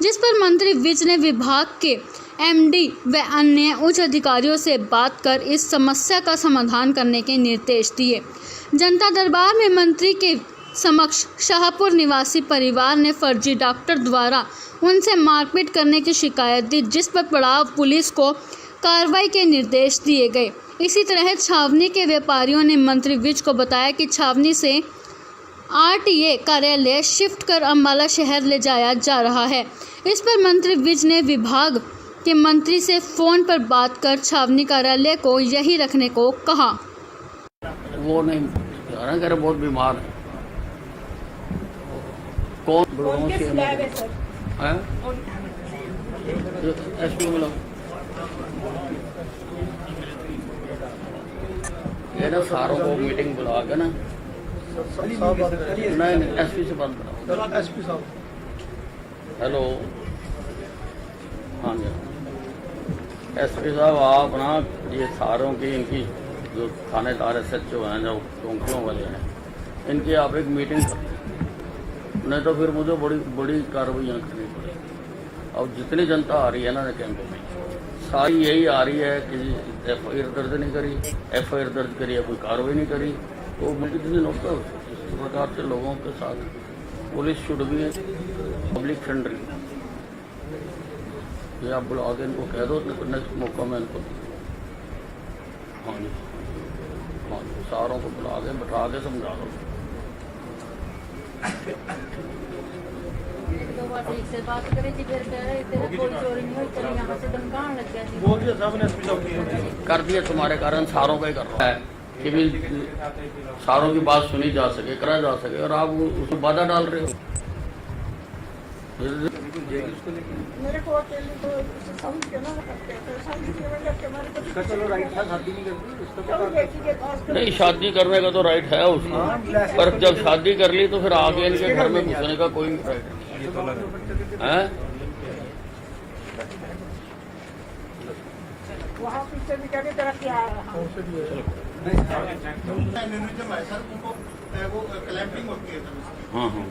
जिस पर मंत्री विज ने विभाग के एमडी व अन्य उच्च अधिकारियों से बात कर इस समस्या का समाधान करने के निर्देश दिए। जनता दरबार में मंत्री के समक्ष शाहपुर निवासी परिवार ने फर्जी डॉक्टर द्वारा उनसे मारपीट करने की शिकायत दी, जिस पर पड़ाव पुलिस को कार्रवाई के निर्देश दिए गए। इसी तरह छावनी के व्यापारियों ने मंत्री विज को बताया कि छावनी से आरटीए कार्यालय शिफ्ट कर अम्बाला शहर ले जाया जा रहा है। इस पर मंत्री विज ने विभाग के मंत्री से फोन पर बात कर छावनी कार्यालय को यही रखने को कहा। वो नहीं, बहुत बीमार है। कौन उनके स्लैब है सर। है एसपी को मिलो। ये ना सारों को मीटिंग बुला के ना, नहीं एसपी से बात कराओ। एसपी साहब, हेलो, हाँ जी एसपी साहब, आप ना ये सारों की इनकी जो थानेदार SHO हैं, जो चौकियों वाले हैं, इनकी आप एक मीटिंग करें, नहीं तो फिर मुझे बड़ी बड़ी कार्रवाई करनी पड़ेगी। अब जितनी जनता आ रही है ना कैंप में, सारी यही आ रही है कि FIR दर्ज नहीं करी, FIR दर्ज करी है, कोई कार्रवाई नहीं करी, तो मुझे किसी होता है। इस प्रकार से लोगों के साथ पुलिस शुड भी पब्लिक फ्रेंडली। ये आप बुला के इनको कह दो, नेक्स्ट मौका में इनको। हाँ जी, हाँ जी, सारों को बुला के बैठा के समझा दो। से बात करें जी, फिर कह रहे थे कोई चोरी नहीं हुई, चलो यहाँ से धमकाने लग गया जी। बोल दिया साहब ने एसपी साहब कर दिया, तुम्हारे कारण सारों का ही कर रहा है कि भी सारों की बात सुनी जा सके, करा जा सके, और आप उसको बाधा डाल रहे हो। मेरे को अकेले तो समझ के ना करते हैं, चलो राइट था, शादी नहीं करती नहीं, शादी करने का तो राइट है उसको, पर जब शादी कर ली तो फिर आगे इनके घर में घुसने का कोई राइट है। वहाँ पीछे भी कहते तरह क्या आ रहा है। हाँ हाँ,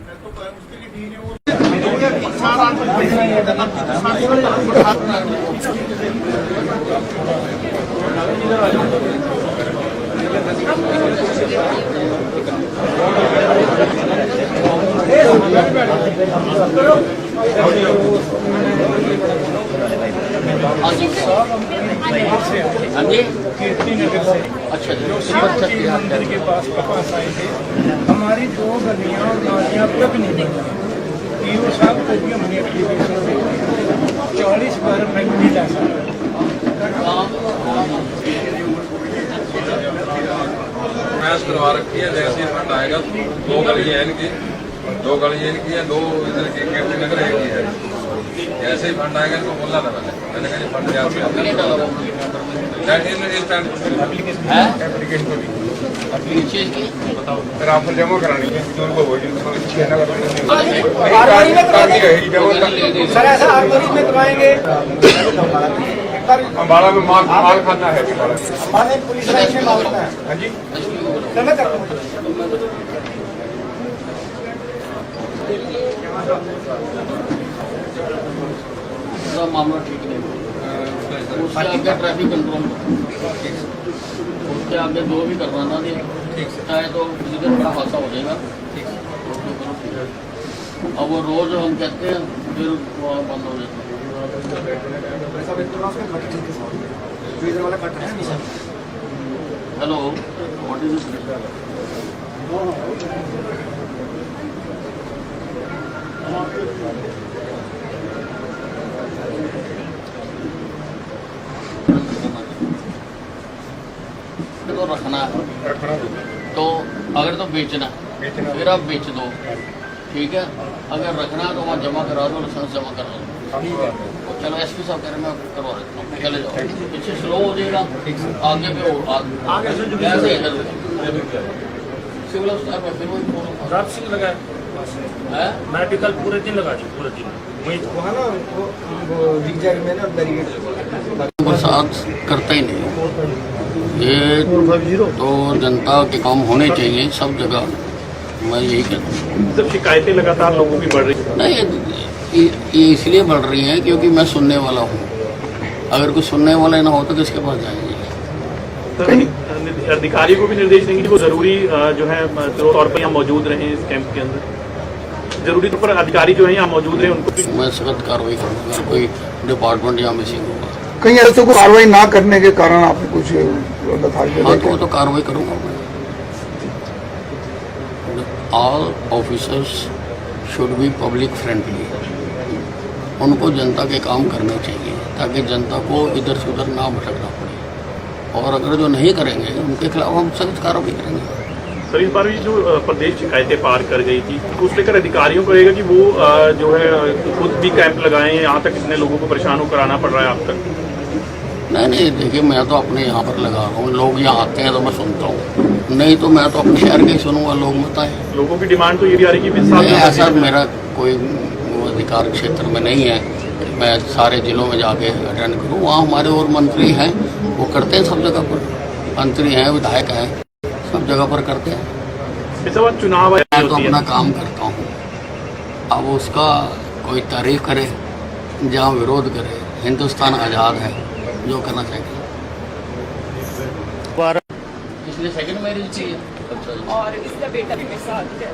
हाँ जी, कीर्ति नगर से अच्छा जो शिव मंदिर के पास आए थे, हमारी 2 गलियां और नालियां तक नहीं बनी। पीओ साहब को भी हमने एप्लीकेशन दी, 40 बार फैक्ट्री लाया। मैच करवा रखी है, जैसे ही फंड आएगा 2 गलियां हैं इनकी, 2 गलियां इनकी है, 2 इधर की कीर्ति नगर एक ही है। जैसे ही फंड आएगा इनको बोलना था मैंने कहा फंड जैसे राफल जमा करानी है, सर ऐसा हर मरीज में करवाएंगे। अम्बाड़ा में माल खाना है, हमारे पुलिस लाइन में मांगता है। हाँ जी, मैं कर रहा हूँ। मामला ठीक नहीं, उसके आगे ट्रैफिक कंट्रोल, उसके आगे जो भी करवाना दे, चाहे तो किसी दिन बड़ा हादसा हो जाएगा। अब वो रोज हम कहते हैं, फिर वो बंद हो जाता है। हेलो, व्हाट इज तो रखना है, तो अगर तो बेचना फिर आप बेच दो, ठीक है। अगर रखना है तो वहाँ जमा करा दो, लाइसेंस जमा करा दो। चलो एसपी साहब कह रहे मैं करवा देता हूँ, चले जाओ, पीछे स्लो हो जाएगा, आगे पे हो ऐसे सिविल अस्पताल में फिर वही रात सिंह लगा है, मेडिकल पूरे दिन लगा दी, पूरे दिन वहाँ ना में ना बरसात करता ही नहीं। ये तो जनता के काम होने चाहिए सब जगह, मैं यही कहता हूँ। जब शिकायतें लगातार लोगों की बढ़ रही हैं, नहीं ये इसलिए बढ़ रही हैं क्योंकि मैं सुनने वाला हूँ, अगर कोई सुनने वाला ना हो तो किसके पास जाएंगे। तो अधिकारी को भी निर्देश देंगे कि वो जरूरी जो है तौर पर यहाँ मौजूद रहें इस कैंप के अंदर, जरूरी तौर पर अधिकारी जो है यहाँ मौजूद रहे, उनको भी मैं सख्त कार्रवाई करूँगा। कोई डिपार्टमेंट यहाँ मिसिंग होगा, कहीं ऐसे को कार्रवाई ना करने के कारण आपने कुछ हाँ तो वो तो कार्रवाई करूँगा मैं। All officers should be public friendly, उनको जनता के काम करने चाहिए ताकि जनता को इधर से उधर ना भटकना पड़े, और अगर जो नहीं करेंगे उनके खिलाफ हम सख्त कार्रवाई करेंगे। सर इस बार भी जो प्रदेश शिकायतें पार कर गई थी उस लेकर अधिकारियों को रहेगा कि वो जो है खुद भी कैंप लगाएं, यहाँ तक इतने लोगों को परेशान होकर आना पड़ रहा है आप तक? नहीं देखिए, मैं तो अपने यहाँ पर लगा रहा हूँ, लोग यहाँ आते हैं तो मैं सुनता हूँ, नहीं तो मैं तो अपने शहर के ही सुनूंगा, लोग बताएं। लोगों की डिमांड तो ये भी आ रही कि ऐसा मेरा कोई अधिकार क्षेत्र में नहीं है कि मैं सारे जिलों में जाके अटेंड करूँ। वहाँ हमारे और मंत्री हैं, वो करते हैं सब जगह पर, मंत्री हैं, विधायक हैं, सब जगह पर करते हैं। इस बार चुनाव मैं तो अपना काम करता हूँ, अब उसका कोई तारीफ करे जहाँ विरोध करे, हिंदुस्तान आज़ाद है, जो करना चाहिए। इसलिए सेकंड मैरिज चाहिए और इसका बेटा भी मेरे साथ है।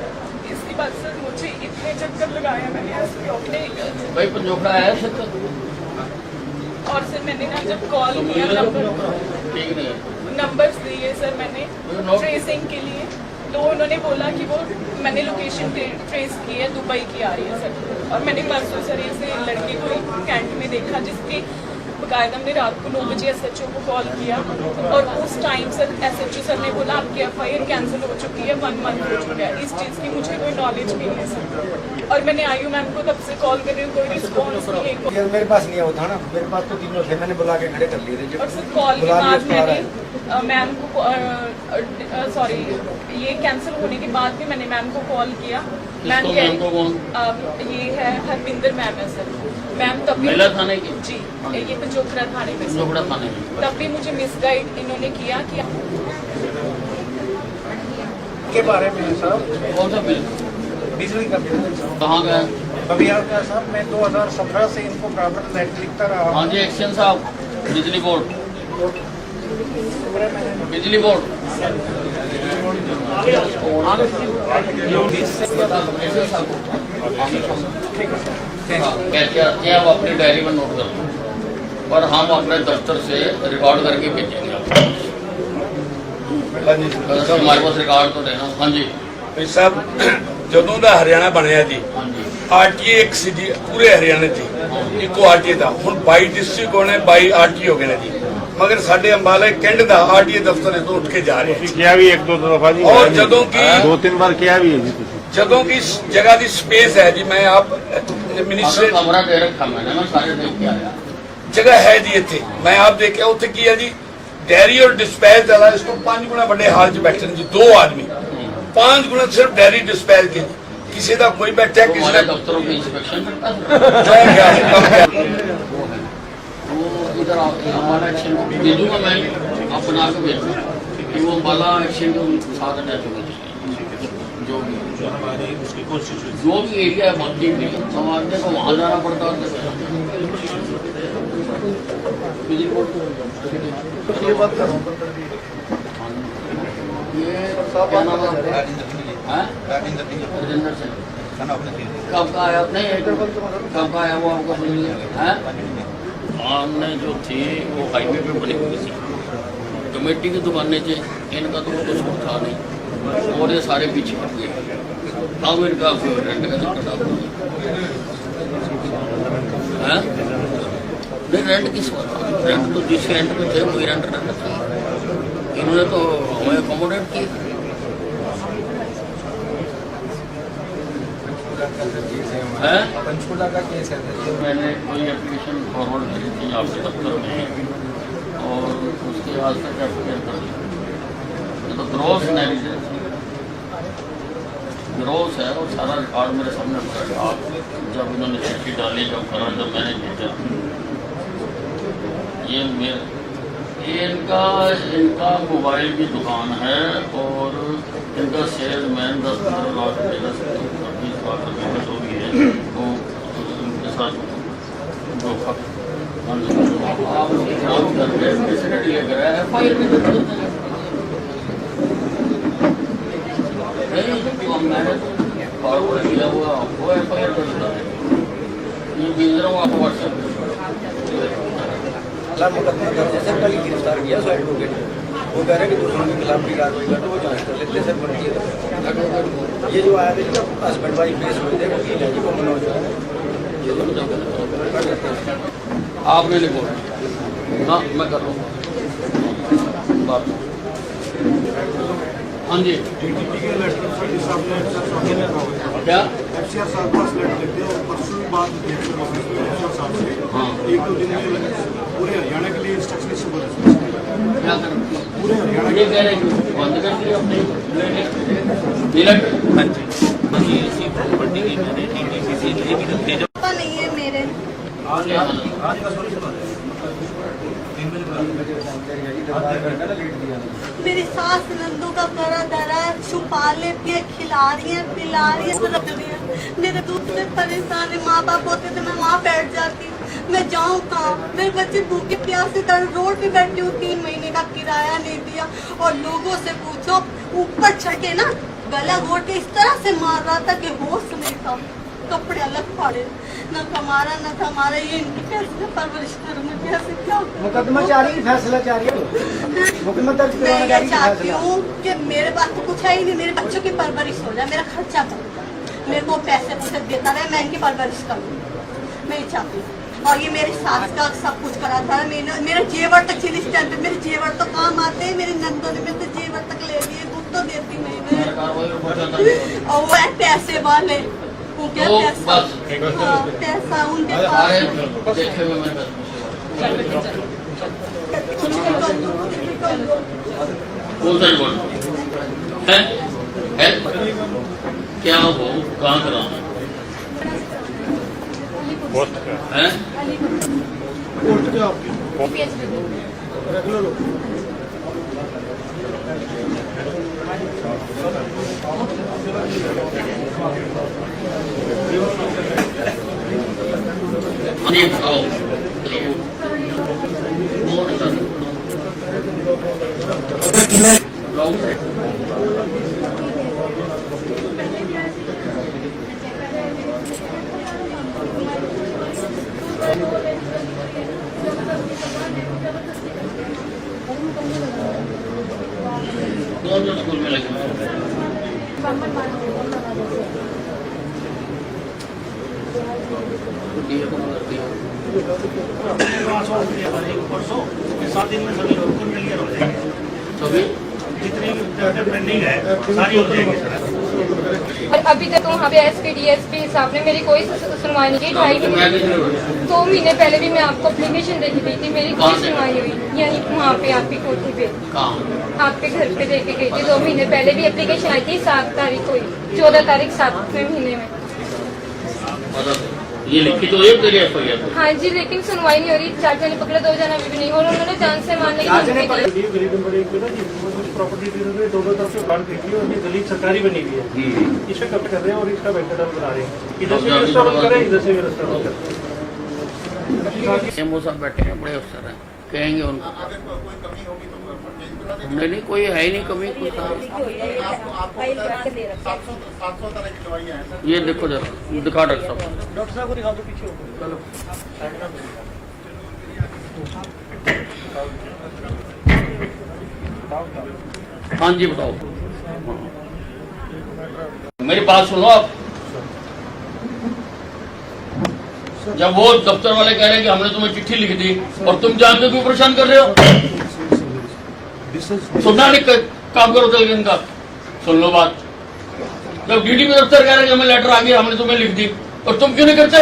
इसके बाद सर मुझे इतने चक्कर लगाया मैंने एसपी ऑफिस भाई पंजोखड़ा है सर, और सर मैंने ना जब कॉल किया ठीक नहीं नंबर्स दिए सर मैंने ट्रेसिंग के लिए, तो उन्होंने बोला कि वो मैंने लोकेशन ट्रेस की है, दुबई की आ रही है सर। और मैंने परसों सर इसे लड़के को कैंट में देखा, जिसके बाकायदा हमने रात को 9 बजे एसएचओ को कॉल किया, और उस टाइम सर एसएचओ सर ने बोला आपकी एफआईआर कैंसिल हो चुकी है, 1 मंथ हो चुका है। इस चीज़ की मुझे कोई नॉलेज भी नहीं है सर, और मैंने आयु मैम को तब से कॉल कर रही हूँ, कोई रिस्पॉन्स नहीं है। मेरे पास नहीं होता ना, मेरे पास तो तीनों थे, मैंने बुला के खड़े कर लिए थे। और सर कॉल के बाद मैंने मैम को सॉरी ये कैंसिल होने के बाद भी मैंने मैम को कॉल किया। मैम ये है हरविंदर मैम है सर, मैम तभी थाने की जी ये पंजोखड़ा थाने में थाने तब भी मुझे मिसगाइड इन्होंने किया कि के बारे में सर कौन सा बिल, बिजली का बिल कहाँ गया? अभी आ गया सर, मैं 2017 से इनको प्रॉब्लम लेटर लिखता रहा। हाँ जी, एक्शन साहब, बिजली बोर्ड, बिजली बोर्ड कैसे आते हैं आप अपनी डायरी में नोट कर लो, और हम अपने दफ्तर से रिकॉर्ड करके भेजेंगे आपको। हमारे पास रिकॉर्ड तो देना। हाँ जी साहब, ਜਦੋਂ ਦਾ ਹਰਿਆਣਾ ਬਣਿਆ ਜੀ, ਆਰਟੀਏ ਇੱਕ ਸੀ ਜੀ ਪੂਰੇ ਹਰਿਆਣੇ 'ਚ, ਇੱਕੋ ਆਰਟੀਏ ਦਾ। ਹੁਣ 22 ਡਿਸਟ੍ਰਿਕਟ ਹੋਣੇ, 22 ਆਰਟੀਏ ਹੋ ਗਏ ਨੇ ਜੀ, ਮਗਰ ਸਾਡੇ ਅੰਬਾਲੇ ਕੈਂਟ ਦਾ ਆਰਟੀਏ ਦਫ਼ਤਰ ਤੋਂ ਉੱਠ ਕੇ ਜਾ ਰਿਹਾ ਹੈ। ਕਿਹਾ ਵੀ 1-2 ਦਫਾ ਜੀ, ਔਰ ਜਦੋਂ ਕਿ 2-3 ਵਾਰ ਕਿਹਾ ਵੀ ਹੈ ਜੀ ਤੁਸੀਂ, ਜਦੋਂ ਕਿ ਜਗ੍ਹਾ ਦੀ ਸਪੇਸ ਹੈ ਜੀ, ਮੈਂ ਆਪ ਮਿनिस्टर कमरा दे रखा मैंने, मैं सारे देख के आया, जगह है जी ਇੱਥੇ, मैं आप देखिया ਉੱਥੇ ਕੀ ਹੈ ਜੀ, ਡੈਰੀ और डिस्पैच वाला, इसको 5 गुना बड़े हाल 'ਚ बैठे जी, 2 आदमी 5 गुना सिर्फ डेयरी डिस्पैच के, किसी का कोई बैठा है, किसी का दफ्तरों की इंस्पेक्शन करता इधर हमारा एक्शन भेजूंगा मैं, आप बना के भेजूंगा कि वो अम्बाला एक्शन के साथ अटैच होगा, जो भी एरिया है बाकी समाजने को वहाँ जाना पड़ता है। बिजली बोर्ड ये बात करो, ये क्या नाम है? राजेंद्र सिंह कब का आया? नहीं कब का आया वो आपको है? हमने जो थी वो हाईवे पे बनी हुई थी, कमेटी की दुकानें थी, इनका तो कुछ था नहीं, और ये सारे पीछे हट गए। अब इनका रेंट का चक्कर है, नहीं रेंट किस बात, रेंट तो जिस रेंट पे थे वही रेंट रहना चाहिए, इन्होंने तो हमें अकोमोडेट किया। पंचकूला का केस है, मैंने कोई एप्लीकेशन फॉरवर्ड करी थी आपके दफ्तर में, और उसके आज तक एफआईआर कर दी, तो ग्रॉस नेगलिजेंस ग्रॉस है, और सारा रिकॉर्ड मेरे सामने पड़ा। जब उन्होंने चिट्ठी डाली, जब करा, जब मैंने भेजा, ये इनका मोबाइल की दुकान है, और इनका सेल्समैन 10-15 लाख रुपये 20 लाख रुपये का जो भी है वो उनके साथ धोखा आप काम कर रहे हैं, फैसिलिटी लेकर आया है, फाइल भी देते हैं। नहीं मैंने फॉरवर्ड किया हुआ आपको एफआईआर कर देता है, ये भेज रहा हूँ आपको व्हाट्सएप मुकदमा दर्ज सर, कल गिरफ्तार किया सो एडवोकेट, वो कह रहे हैं कि दूसरों के खिलाफ भी कार्रवाई कर, तो वो जांच कर लेते सर बनती है। ये जो आया था जब हस्बैंड वाइफ केस हुए थे, वकील है जी वो मनोज, आपने नहीं बोला। हाँ मैं कर रहा हूँ बात। हाँ जी टीटीपी के लेटर साडी साहब ने क्या एफसीआर साहब पास लेटर लिख दिया और परसों भी बात की एफसीआर साहब से। हाँ। 1-2 दिन में पूरे हरियाणा के लिए इंस्ट्रक्शन इशू कर क्या कर पूरे हरियाणा ये कह रहे हैं कि बंद कर दिया अपने लेटर हाँ जी पापा नहीं है मेरे मेरी सास नंदू का करा धरा छुपा लेती है, खिला रही है, पिला रही है, रख रही है। मेरे दूध से परेशान है, माँ बाप होते तो मैं वहाँ बैठ जाती, मैं जाऊँ कहाँ? मेरे बच्चे भूखे प्यासे कर रोड पे बैठी हूँ, 3 महीने का किराया नहीं दिया। और लोगों से पूछो, ऊपर छके ना गला घोट के इस तरह से मार रहा था कि होश नहीं था, कपड़े अलग फाड़े, न कमारा न हमारा। ये इनकी कैसे परवरिश करूँ मैं, कैसे क्या? मुकदमा जारी है, फैसला जारी है, मुकदमा दर्ज मैं करवाना ये जारी है, चाहती फैसला। हूँ कि मेरे पास तो कुछ है ही नहीं, मेरे बच्चों की परवरिश हो जाए, मेरा खर्चा कर, मेरे को पैसे पैसे देता रहे, मैं इनकी परवरिश करूँ, मैं ये चाहती हूँ। और ये मेरे सास का सब कुछ करा था, मेरा जेवर तक चिली स्टैंड पे, मेरे जेवर तो काम आते हैं, मेरी नंदों ने मेरे जेवर तक ले लिए, दूध तो देती नहीं मैं। और वो है पैसे वाले, वो क्या पैसा, हाँ, पैसा उनके पास। देखे हुए मेरे कुछ भी कर दो, कुछ भी कर दो। बोल है क्या वो कहाँ करा है कोर्ट के आपकी रेगुलर हो आओ स्कूल में लगे परसों 7 दिन में सभी लोगों को क्लियर हो जाएंगे, सभी जितनी पेंडिंग है सारी हो जाएंगी सर। और अभी तक तो वहाँ पे एसपी डीएसपी साहब ने मेरी कोई सुनवाई नहीं की। 2 महीने पहले भी मैं आपको एप्लीकेशन दे के गई थी, मेरी कोई सुनवाई नहीं हुई। यही वहाँ पे आपकी कोठी पे आपके घर पे दे के गई थी। 2 महीने पहले भी एप्लीकेशन आई थी, 7 तारीख को, 14 तारीख 7वें महीने में। ये लिखी तो एक तेरी एफआईआर हाँ जी, लेकिन सुनवाई नहीं हो रही। 4 जने पकड़े, 2 जने अभी भी नहीं, और उन्होंने जान से मारने की धमकी दी। गली नंबर 1 पे ना जी कुछ प्रॉपर्टी डीलर ने दोनों तरफ से बांध देखी और ये गली सरकारी बनी हुई है, इसे कब्जा कर रहे हैं और इसका वेंटिलेटर बना रहे हैं। इधर से भी रास्ता बंद करें, इधर से भी रास्ता बंद करें। एमओ साहब बैठे हैं, बड़े अफसर हैं, कहेंगे उनको नहीं कोई है ही नहीं कमी कुछ। ये देखो जरा, दिखा डॉक्टर साहब को दिखा दो पीछे। हाँ जी बताओ। मेरी बात सुनो आप, जब वो दफ्तर वाले कह रहे हैं कि हमने तुम्हें चिट्ठी लिख दी और तुम जानते क्यों परेशान कर रहे हो? सुनना नहीं काम करो तो इनका सुन लो बात। जब डीडीपी दफ्तर कह रहे हैं कि हमें लेटर आ गया, हमने तुम्हें लिख दी, और तुम क्यों नहीं करते?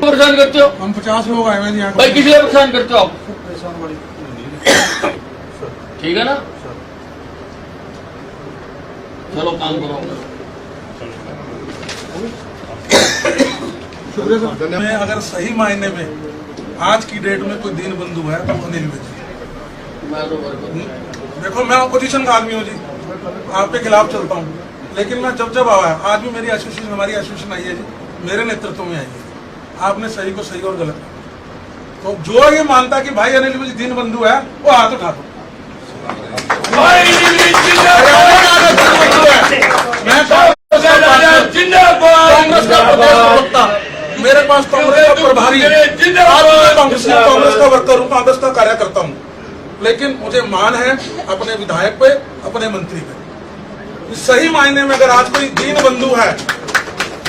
परेशान करते हो? हम 50 लोग आए हुए हैं भाई किस लिए परेशान करते हो आप? ठीक है ना, चलो काम करो। मैं अगर सही मायने में आज की डेट में कोई दीन बंधु है तो अनिल विज। देखो मैं अपोजिशन का आदमी हूँ जी, आपके खिलाफ चलता हूँ, लेकिन मैं जब आया, आज भी मेरी एसोसिएशन, हमारी एसोसिएशन आई है जी, मेरे नेतृत्व में आई है। आपने सही को सही और गलत, तो जो ये मानता कि भाई अनिल विज दीन बंधु है वो हाथ उठा दो। कांग्रेस का प्रवक्ता, मेरे पास कांग्रेस का प्रभारी, कांग्रेस का वर्कर हूँ, कांग्रेस का कार्यकर्ता हूँ, लेकिन मुझे मान है अपने विधायक पे, अपने मंत्री पे। इस सही मायने में अगर आज कोई दीन बंधु है,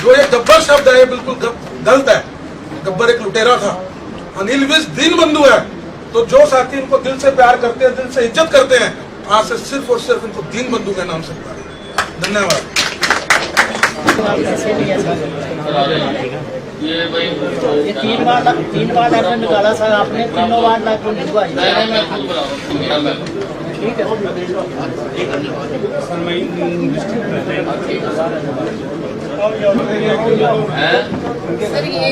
जो ये गब्बर शब्द है बिल्कुल गलत है। गब्बर एक लुटेरा था, अनिल विज दीन बंधु है। तो जो साथी इनको दिल से प्यार करते हैं, दिल से इज्जत करते हैं, आज से सिर्फ और सिर्फ इनको 3 बंदूक के नाम से पुकारे। धन्यवाद। ये भाई ये 3 बार आपने निकाला सर, आपने 3 बार लाकर भिजवाई। मैं खुद बुलाऊंगा। ठीक है सर ये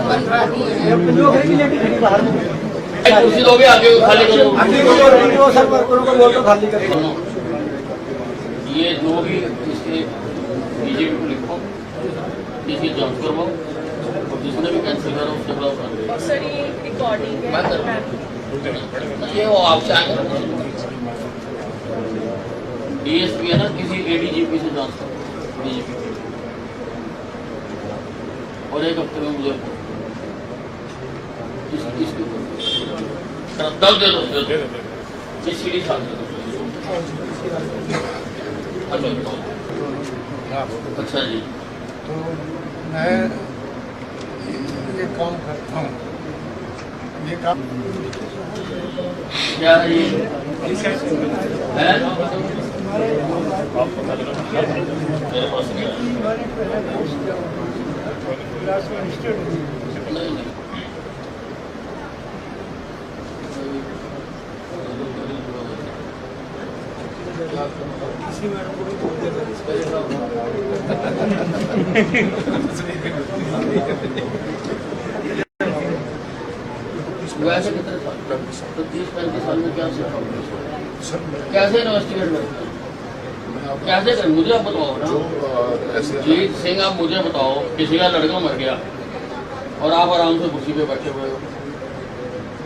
बन रहा नहीं है। कुर्सी दो भी आगे खाली करो। ये जो भी इसके बीजेपी को लिखो, इसकी जांच करवाओ और जिसने भी कैंसिल करो उसके खिलाफ। और सर ये रिकॉर्डिंग है, ये वो आपसे आगे डीएसपी है ना, किसी एडीजीपी से जांच करो बीजेपी और 1 हफ्ते में मुझे दल दे दो सीढ़ी छाप दे दो। अच्छा जी, तो मैं ये काम करता हूँ, ये काम क्या है ये है? मेरे पास नहीं नहीं। किसी मैडम को भी बोल देना। वैसे कितने साल तो 30-35 साल में क्या सीखा? कैसे इन्वेस्टिगेट करते हैं? कैसे करें? मुझे आप बताओ ना। जीत सिंह, आप मुझे बताओ, किसी का लड़का मर गया और आप आराम से कुर्सी पे बैठे हुए हो,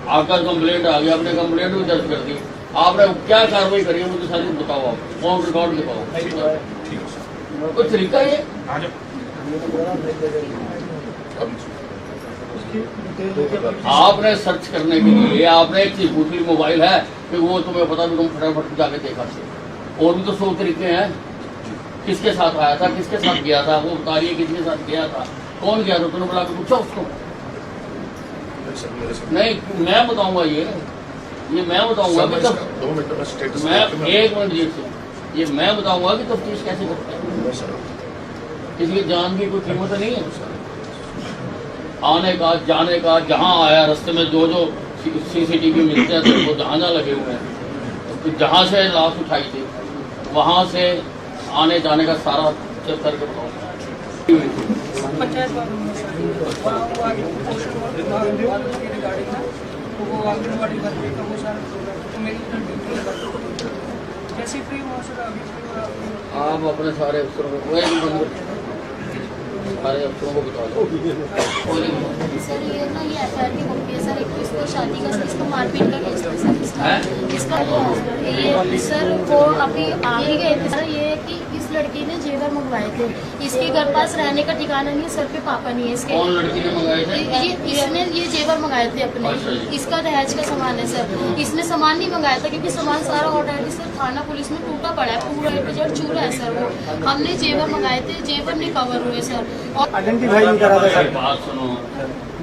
आपका कंप्लेंट आ गया, आपने कंप्लेंट भी दर्ज कर दी, आपने क्या कार्रवाई करी है मुझे सारी बताओ। आप फोन रिकॉर्ड दिखाओ, कोई तरीका है? आपने सर्च करने के लिए आपने एक चीज पूछ ली, मोबाइल है कि वो तुम्हें पता भी, तुम फटाफट जाके देखा थे। और भी तो 100 तरीके हैं। किसके साथ आया था, किसके साथ गया था, वो बता रही है किसके साथ गया था, कौन गया था, तुमने बुला के पूछा उसको? नहीं, मैं बताऊंगा ये मैं बताऊंगा कि मैं 1 मिनट जी से ये मैं बताऊंगा कि तफ्तीश कैसे करते हैं। इसलिए जान की कोई कीमत नहीं है। आने का, जाने का, जहाँ आया रास्ते में जो जो सीसीटीवी मिलते हैं तो वो जहाँ लगे हुए हैं, तो जहाँ से लाश उठाई थी वहाँ से आने जाने का सारा चेक करके बताऊंगा। आप अपने सारे अफसरों को सारे अफसरों को बता दो। सर ये ना ये FIR की कॉपी है सर, इसको शादी का, इसको मारपीट का केस है सर, इसका ये सर वो अभी आ ही गए थे सर। ये कि इस लड़की ने जेवर मंगवाए थे, इसके घर पास रहने का ठिकाना नहीं है, सर पे पापा नहीं है इसके। कौन लड़की ने मंगाए थे? इसने ये जेवर मंगाए थे अपने, इसका दहेज का सामान है सर। इसने सामान नहीं मंगाया था क्योंकि सामान सारा ऑलरेडी सर थाना पुलिस में टूटा पड़ा है, पूरा एपिसोड चूरा है सर। वो हमने जेवर मंगाए थे, जेवर नहीं कवर हुए सर। और आइडेंटिफाई नहीं करा था सर। बात सुनो,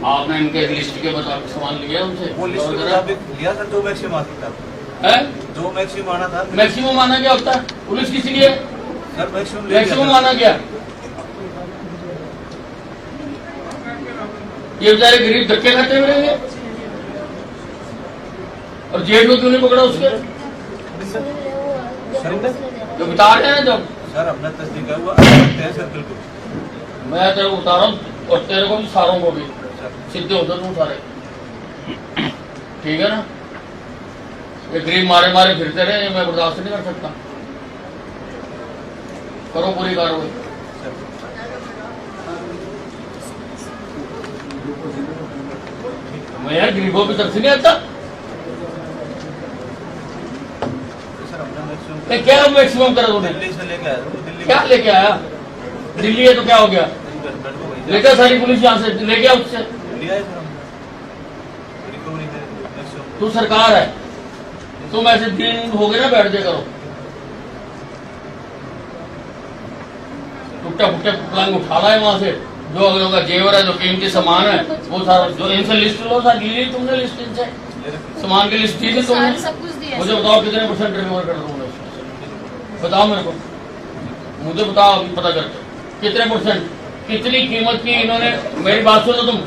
आपने इनके लिस्ट के मुताबिक सामान लिया उनसे? लिया सर, जो मैक्सिमम आता है, जो मैक्सिमम आना था। मैक्सिमम आना क्या होता है? पुलिस किस लिए? सर मैक्सिमम आना क्या? ये बेचारे गरीब धक्के खाते हुए रहेंगे और जेल में क्यों नहीं पकड़ा उसके? जो बता रहे हैं जब सर अपना तस्दीक हुआ सर, बिल्कुल मैं तेरे को बता रहा हूँ और तेरे को भी, सारों को भी सीधे होते तुम सारे, ठीक है ना? ये गरीब मारे मारे फिरते रहे, ये मैं बर्दाश्त नहीं कर सकता। करो पूरी कार्रवाई। मैं यार गरीबों की तरफ से नहीं आता। क्या मैक्सिमम करा तूने? दिल्ली से लेके आया था, दिल्ली क्या लेके आया? दिल्ली है तो क्या हो गया? लेकर सारी पुलिस यहाँ से ले गया, उससे तू सरकार है, तुम ऐसे दिन हो गए ना, बैठ जाए करो। टुकटा फुकटा पलंग उठा रहा है वहां से, जो अगलों का जेवर है, जो कीमती सामान है, वो सारा जो इनसे लिस्ट लो, सारी ली तुमने लिस्ट इनसे, सामान की लिस्ट दी थी तुमने। सब कुछ है मुझे सर। बताओ कितने परसेंट रिकवर कर दूंगा इसमें? बताओ मेरे को, मुझे बताओ अभी पता करके कितने परसेंट, कितनी कीमत की इन्होंने, मेरी बात सुनो तुम,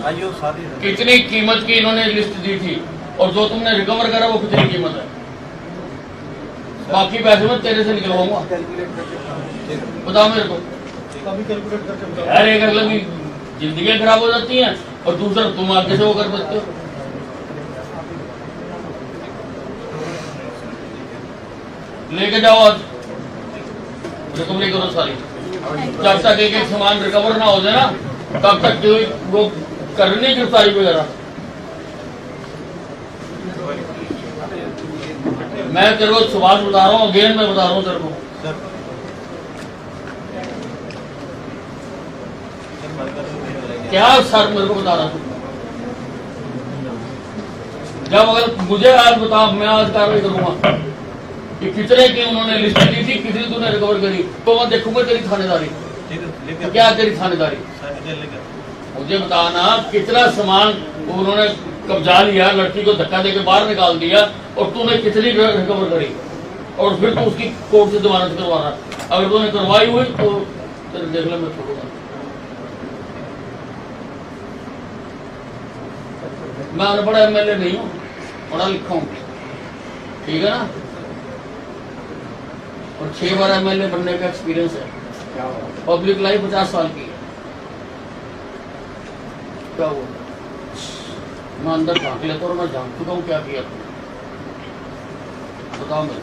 कितनी कीमत की इन्होंने लिस्ट दी थी और जो तुमने रिकवर करा वो कितनी कीमत है? बाकी पैसे मैं तेरे से निकलवाऊंगा, बताओ मेरे को। यार एक अगले की जिंदगी खराब हो जाती हैं और दूसरा तुम आगे से वो कर सकते हो। लेके जाओ आज, रिकवरी करो सारी, जब तक एक एक सामान रिकवर ना हो जाए ना तब तक जो वो करनी गिरफ्तारी वगैरह। मैं तेरे को सुभाष बता रहा हूँ, अगेन मैं बता रहा हूँ तेरे को, क्या सर मेरे को बता रहा हूँ। जब अगर मुझे आज बता, मैं आज कार्रवाई करूंगा कि कितने की उन्होंने लिस्ट दी थी, कितनी तूने रिकवर करी, तो मैं देखूंगा तेरी थानेदारी। तो क्या तेरी थानेदारी, मुझे बताना कितना सामान उन्होंने कब्जा लिया, लड़की को धक्का देके बाहर निकाल दिया और तूने कितनी रिकवर करी और फिर तू उसकी कोर्ट से जमानत करवा रहा। अगर तूने करवाई हुई तो तेरे देख ले मैं छोड़ूंगा। मैं अनपढ़ एमएलए नहीं हूँ, पढ़ा लिखा हूँ, ठीक है ना, और 6 बार एमएलए बनने का एक्सपीरियंस है। पब्लिक लाइफ 50 साल की है। क्या हुआ, मैं अंदर झांक लेता और मैं जान चुका हूँ क्या किया तुमने, बताओ मेरे।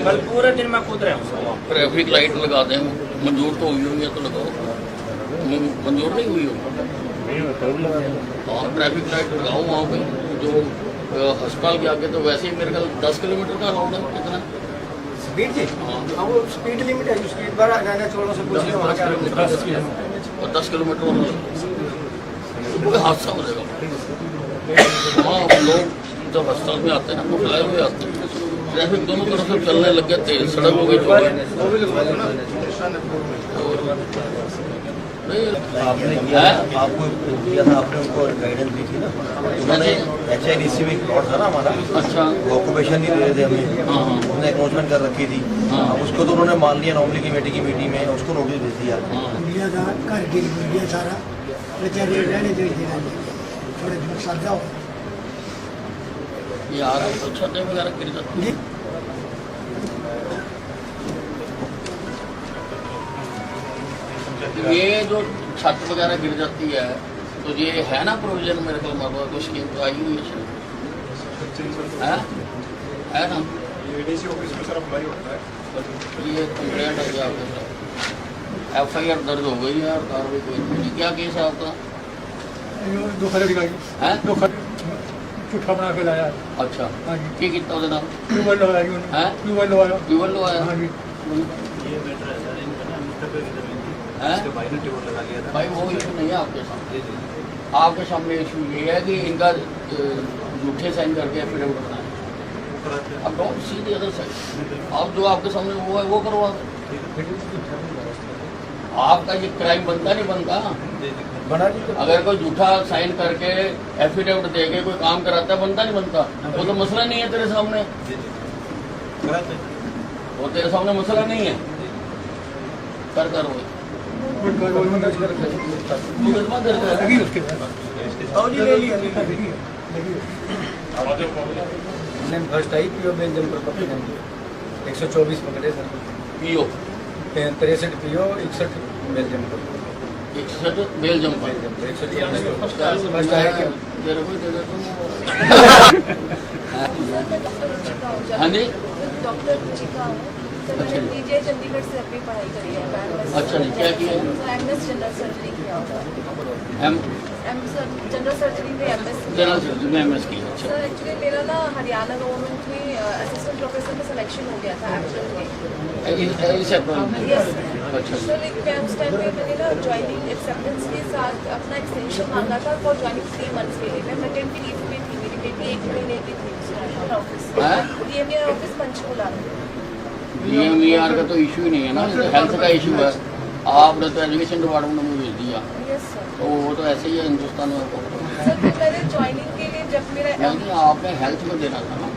कल पूरे दिन मैं कूद रहा हूँ। ट्रैफिक लाइट लगा दें, मंजूर तो हुई होगी तो लगाओ, मंजूर नहीं हुई होगी। हाँ ट्रैफिक लाइट लगाओ वहाँ पे, जो अस्पताल के आगे तो वैसे ही मेरे ख्याल 10 किलोमीटर का अलाउड है। कितना स्पीड जी? हाँ वो स्पीड लिमिट है, स्पीड बढ़ा जाना छोड़ो से पूछ लियो वहाँ क्या 10 किलोमीटर कोई हादसा हो जाएगा। हाँ लोग जब अस्पताल में आते हैं ना तो फैलाए हुए आते हैं, ट्रैफिक दोनों तरफ से चलने लग गए, तेज सड़क हो गई। आपको दिया था, आपने उनको गाइडेंस दी थी ना, उन्होंने HIDC में एक प्लॉट था ना हमारा, अच्छा वो ऑक्यूपेशन नहीं दे रहे थे हमें, उन्होंने एक्नोचमेंट कर रखी थी, उसको तो उन्होंने मान लिया नॉर्मली कमेटी की मीटिंग में, उसको नोटिस भेज दिया। दिया था घर गिर गया सारा, बेचारे रहने दे थोड़े नुकसान जाओ यार तो छतें वगैरह गिर जाती हैं। ये जो छत वगैरह गिर जाती है तो ये है ना प्रोविजन मेरे को मरवा को स्कीम तो आई हुई है ना, ये कंप्लेंट है आपके साथ, FIR दर्ज हो गई है और कार्रवाई कोई नहीं। क्या केस है आपका? झूठा बना के लाया। अच्छा की कितना ਉਹਦੇ ਨਾਲ? ट्यूबवेल लगाया, ट्यूबवेल लगाया भाई, वो इशू नहीं है आपके सामने। आपके सामने इशू ये है कि इनका झूठे साइन करके एफिडेविट बनाए। अब don't see the other side, आप जो आपके सामने वो है वो करवा। आपका ये क्राइम बनता नहीं बनता, अगर कोई झूठा साइन करके एफिडेविट दे के कोई काम कराता है, बनता नहीं बनता, वो तो मसला नहीं है तेरे सामने, वो तेरे सामने मसला नहीं है। कर वो फर्स्ट आई पीओ बेल्जियम पर 124 पकड़े सर, पीओ 63 पीओ 61 बेल्जियम पर, 61 बेल्जियम पर 124 फर्स्ट आया क्या? हाँ जी, डॉक्टर रुचिका हूँ, तो मैंने पीजे चंडीगढ़ से अपनी पढ़ाई करी है। अच्छा नहीं क्या किया? MS जनरल सर्जरी किया होगा, एम जनरल सर्जरी में MS जनरल सर्जरी में MS किया। अच्छा सर एक्चुअली मेरा ना हरियाणा गवर्नमेंट में असिस्टेंट प्रोफेसर में सिलेक्शन हो गया था एक्चुअली में। इस अप्रैल में? यस अच्छा सर, लेकिन मैं उस टाइम पे मैंने ना ज्वाइनिंग एक्सेप्टेंस के साथ अपना एक्सटेंशन मांगा था फॉर ज्वाइनिंग 3 मंथ्स के लिए। मैं मैटरनिटी लीव पे थी, मेरी बेटी 1 महीने की थी उस टाइम ऑफिस, ये मेरा ऑफिस पंचकूला में। DMER का तो इशू ही नहीं है ना, हेल्थ का इशू है। आपने तो एजुकेशन डिपार्टमेंट में भेज दिया, यस सर। तो वो तो ऐसे ही है हिंदुस्तान में। सर फिर मैंने ज्वाइनिंग के लिए जब मेरा नहीं आपने हेल्थ में देना था ना।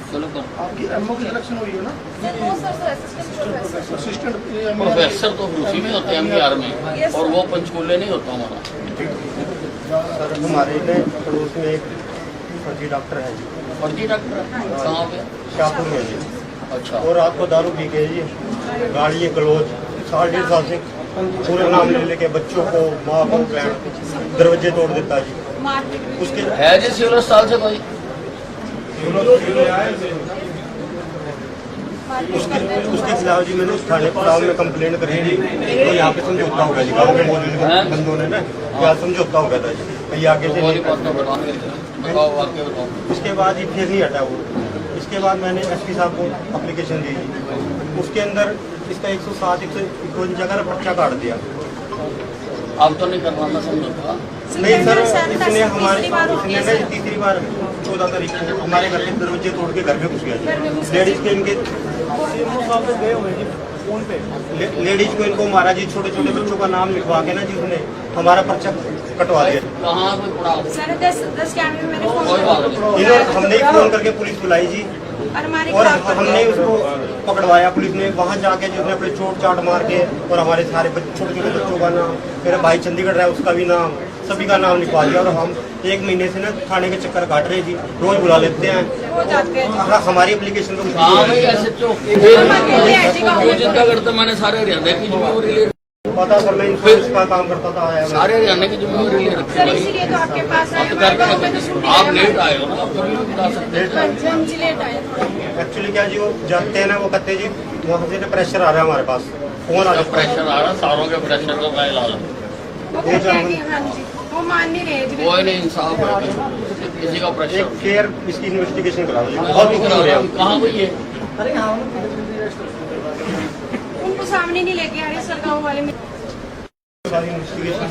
चलो कर आपकी एमओ की सिलेक्शन हुई है ना? वो sir assistant professor assistant professor तो उसी में होते हैं MBR में, और वो पंचकूले नहीं होता हमारा। सर हमारे पड़ोस में एक फर्जी डॉक्टर है जी। फर्जी डॉक्टर कहाँ पे? शाहपुर में जी। अच्छा। और रात को दारू पी के जी गाड़ी क्लोज 1.5 साल से पूरे नाम ले लेके बच्चों को, माँ को, दरवाजे तोड़ देता जी। उसके है जी सिविल अस्पताल से कोई? उसके खिलाफ जी मैंने थाने पड़ाव में कंप्लेंट करी थी। तो यहाँ पे समझौता हो गया जी, गाँव में मौजूद बंदों ने ना क्या समझौता हो गया था जी। ये आगे से इसके बाद ही फिर नहीं हटा वो। इसके बाद मैंने SP साहब को एप्लीकेशन दी जी। उसके अंदर इसका 107-151 जगह पर्चा काट दिया। अब तो नहीं करना था समझौता? नहीं सर, इसने हमारे तीसरी बार 14 तारीख को हमारे घर के दरवाजे तोड़ के घर में घुस गया जी। लेडीज के इनके गए हुए जी फोन पे, लेडीज को इनको मारा जी। छोटे छोटे बच्चों का नाम लिखवा के ना जी उसने हमारा पर्चा कटवा दिया। कहाँ पे पड़ा? इन्होंने हमने फोन करके पुलिस बुलाई जी, और हमने उसको पकड़वाया। पुलिस ने वहाँ जाके जो अपने चोट चाट मार के और हमारे सारे छोटे छोटे बच्चों का नाम, मेरा भाई चंडीगढ़ रहा है उसका भी नाम, सभी का नाम लिखवा दिया। और हम 1 महीने से ना थाने के चक्कर काट रहे जी, रोज बुला लेते हैं। हमारी एप्लीकेशन तो मैंने सारे हरियाणा की जिम्मेवारी ले पता सर, मैं इंश्योरेंस का काम करता था। सारे हरियाणा की जिम्मेवारी ले रखी है। इसीलिए तो आपके पास आप लेट आए हो ना, आप कभी भी बता सकते हैं। लेट आए। एक्चुअली क्या जी, वो जाते हैं ना, वो कहते हैं जी वहाँ से ना प्रेशर आ रहा है हमारे पास, फोन आ रहा है। प्रेशर आ रहा है, सारों के प्रेशर का क्या इलाज है? वो कहते हैं कि हाँ जी वो मान नहीं रहे जी। कोई नहीं, इंसाफ है किसी का प्रेशर। एक केयर इसकी इन्वेस्टिगेशन कराओ जी, बहुत दुख हो रहा है। कहाँ हुई है? उनको सामने नहीं लेके आ रहे सर गाँव वाले में। सारी इन्वेस्टिगेशन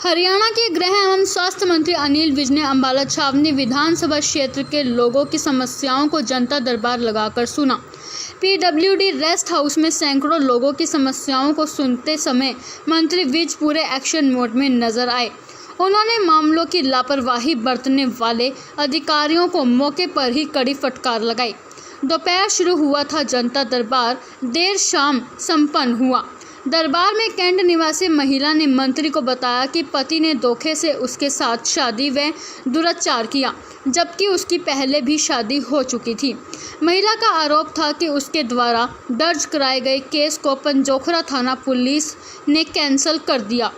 हरियाणा के गृह एवं स्वास्थ्य मंत्री अनिल विज ने अंबाला छावनी विधानसभा क्षेत्र के लोगों की समस्याओं को जनता दरबार लगाकर सुना। PWD रेस्ट हाउस में सैकड़ों लोगों की समस्याओं को सुनते समय मंत्री विज पूरे एक्शन मोड में नजर आए। उन्होंने मामलों की लापरवाही बरतने वाले अधिकारियों को मौके पर ही कड़ी फटकार लगाई। दोपहर शुरू हुआ था जनता दरबार, देर शाम संपन्न हुआ। दरबार में कैंट निवासी महिला ने मंत्री को बताया कि पति ने धोखे से उसके साथ शादी व दुराचार किया, जबकि उसकी पहले भी शादी हो चुकी थी। महिला का आरोप था कि उसके द्वारा दर्ज कराए गए केस को पंजोखरा थाना पुलिस ने कैंसिल कर दिया।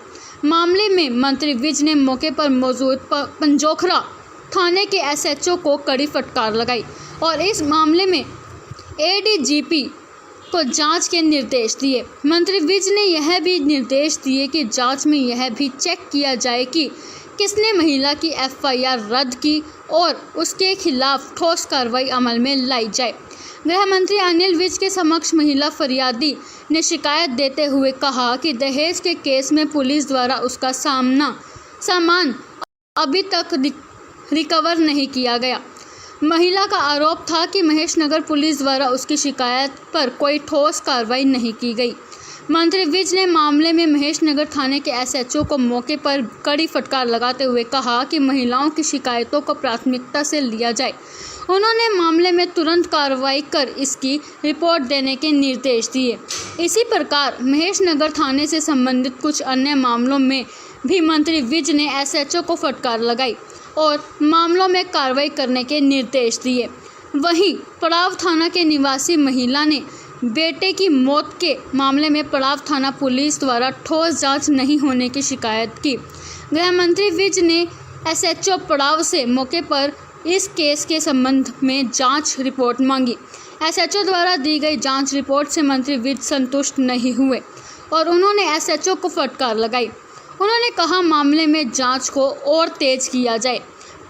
मामले में मंत्री विज ने मौके पर मौजूद पंजोखरा थाने के SHO को कड़ी फटकार लगाई और इस मामले में ADGP को जांच के निर्देश दिए। मंत्री विज ने यह भी निर्देश दिए कि जांच में यह भी चेक किया जाए कि किसने महिला की FIR रद्द की और उसके खिलाफ ठोस कार्रवाई अमल में लाई जाए। गृह मंत्री अनिल विज के समक्ष महिला फरियादी ने शिकायत देते हुए कहा कि दहेज के केस में पुलिस द्वारा उसका सामान अभी तक रिकवर नहीं किया गया। महिला का आरोप था कि महेशनगर पुलिस द्वारा उसकी शिकायत पर कोई ठोस कार्रवाई नहीं की गई। मंत्री विज ने मामले में महेशनगर थाने के SHO को मौके पर कड़ी फटकार लगाते हुए कहा कि महिलाओं की शिकायतों को प्राथमिकता से लिया जाए। उन्होंने मामले में तुरंत कार्रवाई कर इसकी रिपोर्ट देने के निर्देश दिए। इसी प्रकार महेशनगर थाने से संबंधित कुछ अन्य मामलों में भी मंत्री विज ने SHO को फटकार लगाई और मामलों में कार्रवाई करने के निर्देश दिए। वहीं पड़ाव थाना के निवासी महिला ने बेटे की मौत के मामले में पड़ाव थाना पुलिस द्वारा ठोस जांच नहीं होने की शिकायत की। गृह मंत्री विज ने SHO पड़ाव से मौके पर इस केस के संबंध में जांच रिपोर्ट मांगी। SHO द्वारा दी गई जांच रिपोर्ट से मंत्री विज संतुष्ट नहीं हुए और उन्होंने SHO को फटकार लगाई। उन्होंने कहा मामले में जांच को और तेज किया जाए।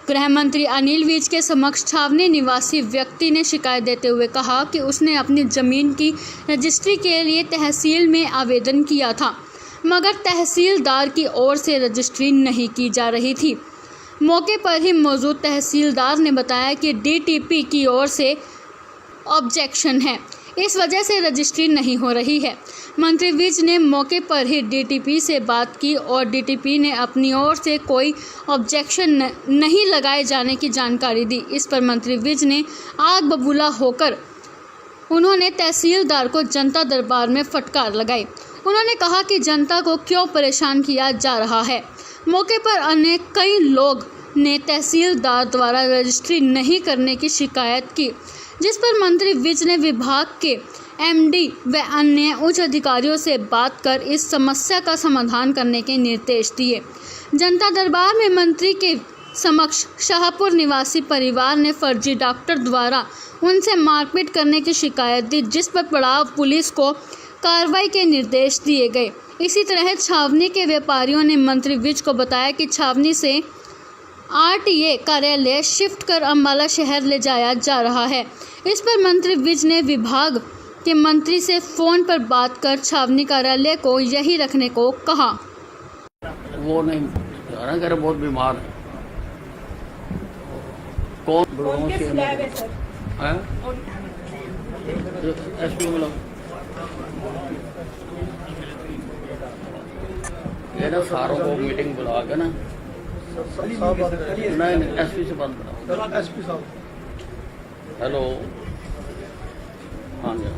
गृह मंत्री अनिल विज के समक्ष छावनी निवासी व्यक्ति ने शिकायत देते हुए कहा कि उसने अपनी ज़मीन की रजिस्ट्री के लिए तहसील में आवेदन किया था, मगर तहसीलदार की ओर से रजिस्ट्री नहीं की जा रही थी। मौके पर ही मौजूद तहसीलदार ने बताया कि DTP की ओर से ऑब्जेक्शन है, इस वजह से रजिस्ट्री नहीं हो रही है। मंत्री विज ने मौके पर ही डीटीपी से बात की और डीटीपी ने अपनी ओर से कोई ऑब्जेक्शन नहीं लगाए जाने की जानकारी दी। इस पर मंत्री विज ने आग बबूला होकर उन्होंने तहसीलदार को जनता दरबार में फटकार लगाई। उन्होंने कहा कि जनता को क्यों परेशान किया जा रहा है। मौके पर अन्य कई लोग ने तहसीलदार द्वारा रजिस्ट्री नहीं करने की शिकायत की, जिस पर मंत्री विज ने विभाग के एमडी व अन्य उच्च अधिकारियों से बात कर इस समस्या का समाधान करने के निर्देश दिए। जनता दरबार में मंत्री के समक्ष शाहपुर निवासी परिवार ने फर्जी डॉक्टर द्वारा उनसे मारपीट करने की शिकायत दी, जिस पर पड़ाव पुलिस को कार्रवाई के निर्देश दिए गए। इसी तरह छावनी के व्यापारियों ने मंत्री विज को बताया कि छावनी से आरटीए कार्यालय शिफ्ट कर अम्बाला शहर ले जाया जा रहा है। इस पर मंत्री विज ने विभाग के मंत्री से फोन पर बात कर छावनी कार्यालय को यही रखने को कहा। वो नहीं घर बहुत बीमार है। कौन उनके स्लैब है सर। है एसपी को मिलो। ये ना सारों को मीटिंग बुला के ना नहीं एसपी से बात कराओ। एसपी साहब हेलो, हाँ जी